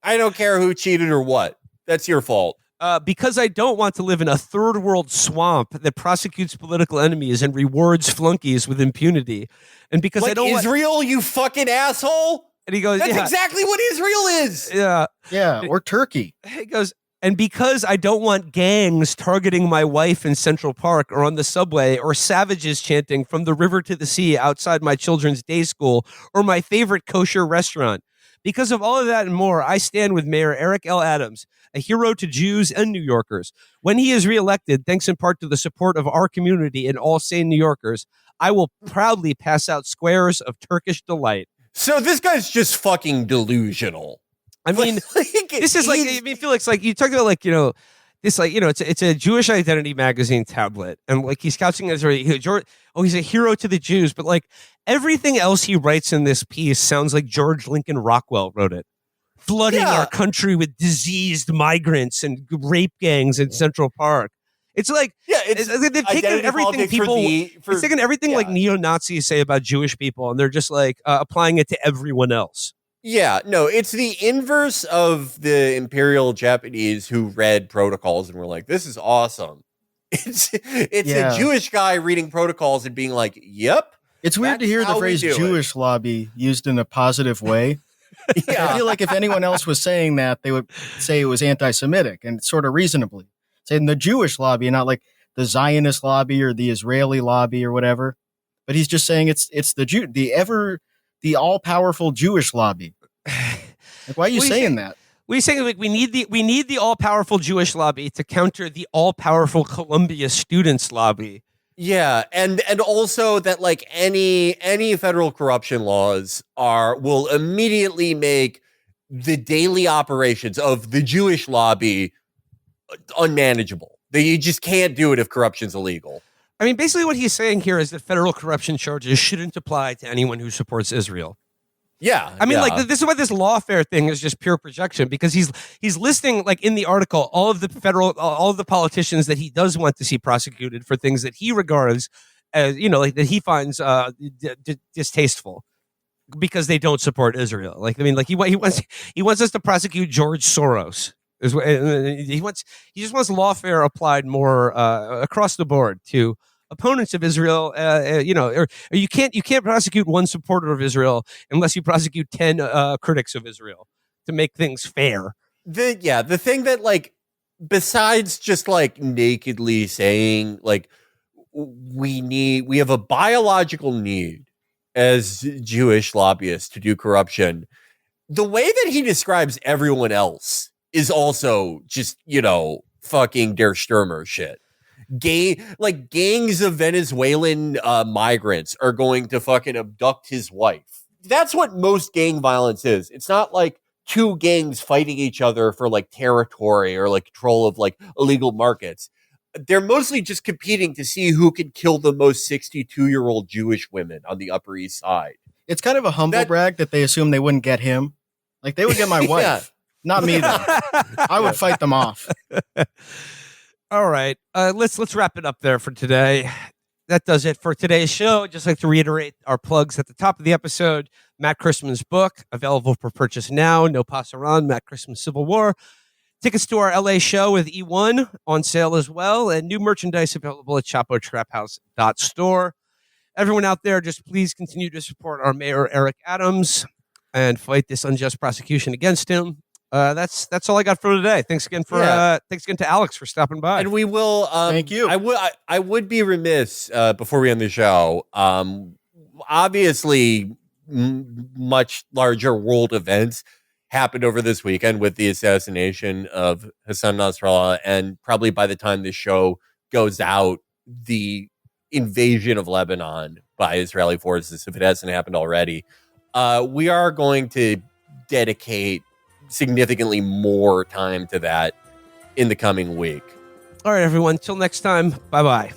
I don't care who cheated or what. That's your fault. Because I don't want to live in a third world swamp that prosecutes political enemies and rewards flunkies with impunity. And because I don't Israel, you fucking asshole. And he goes, that's exactly what Israel is. Yeah. Yeah. Or Turkey. He goes, and because I don't want gangs targeting my wife in Central Park or on the subway, or savages chanting from the river to the sea outside my children's day school or my favorite kosher restaurant. Because of all of that and more, I stand with Mayor Eric L. Adams, a hero to Jews and New Yorkers. When he is reelected, thanks in part to the support of our community and all sane New Yorkers, I will proudly pass out squares of Turkish delight. So this guy's just fucking delusional. I mean, this is like, I mean, Felix, like you talked about, like, this, like, it's a Jewish Identity magazine tablet, and like he's couching it as he's a hero to the Jews, but like everything else he writes in this piece sounds like George Lincoln Rockwell wrote it, flooding our country with diseased migrants and rape gangs in Central Park. It's like, they've taken everything it's taken everything like neo-Nazis say about Jewish people, and they're just like applying it to everyone else. Yeah, no, it's the inverse of the Imperial Japanese who read Protocols and were like, this is awesome. It's a Jewish guy reading Protocols and being like, yep. It's weird to hear the phrase Jewish lobby used in a positive way. Yeah. I feel like if anyone else was saying that, they would say it was anti-Semitic, and sort of reasonably. Saying the Jewish lobby, not like the Zionist lobby or the Israeli lobby or whatever. But he's just saying it's the all-powerful Jewish lobby. Like, why are you saying that? What he's saying, like, we need the all powerful Jewish lobby to counter the all powerful Columbia students lobby. Yeah, and also that like any federal corruption laws will immediately make the daily operations of the Jewish lobby unmanageable. You just can't do it if corruption's illegal. I mean, basically what he's saying here is that federal corruption charges shouldn't apply to anyone who supports Israel. Yeah. I mean, like, this is why this lawfare thing is just pure projection, because he's listing, like, in the article, all of the politicians that he does want to see prosecuted for things that he regards as, like, that he finds distasteful because they don't support Israel. Like, I mean, like, he wants us to prosecute George Soros. He just wants lawfare applied more across the board to opponents of Israel. Or you can't prosecute one supporter of Israel unless you prosecute 10 critics of Israel to make things fair. The thing that, like, besides just like nakedly saying like we have a biological need as Jewish lobbyists to do corruption, the way that he describes everyone else is also just, fucking Der Stürmer shit. Gangs of Venezuelan migrants are going to fucking abduct his wife. That's what most gang violence is. It's not like two gangs fighting each other for like territory or like control of like illegal markets. They're mostly just competing to see who can kill the most 62-year-old Jewish women on the Upper East Side. It's kind of a humble brag that they assume they wouldn't get him. Like, they would get my wife. Not me, though. I would fight them off. All right. Let's wrap it up there for today. That does it for today's show. I'd just like to reiterate our plugs at the top of the episode. Matt Christman's book, available for purchase now. No Pasaran, Matt Christman's Civil War. Tickets to our LA show with E1 on sale as well. And new merchandise available at chapotraphouse.store. Everyone out there, just please continue to support our mayor, Eric Adams, and fight this unjust prosecution against him. That's all I got for today. Thanks again to Alex for stopping by. And we will. Thank you. I would be remiss before we end the show. Obviously, much larger world events happened over this weekend with the assassination of Hassan Nasrallah, and probably by the time this show goes out, the invasion of Lebanon by Israeli forces, if it hasn't happened already. We are going to dedicate significantly more time to that in the coming week. All right, everyone. Till next time. Bye-bye.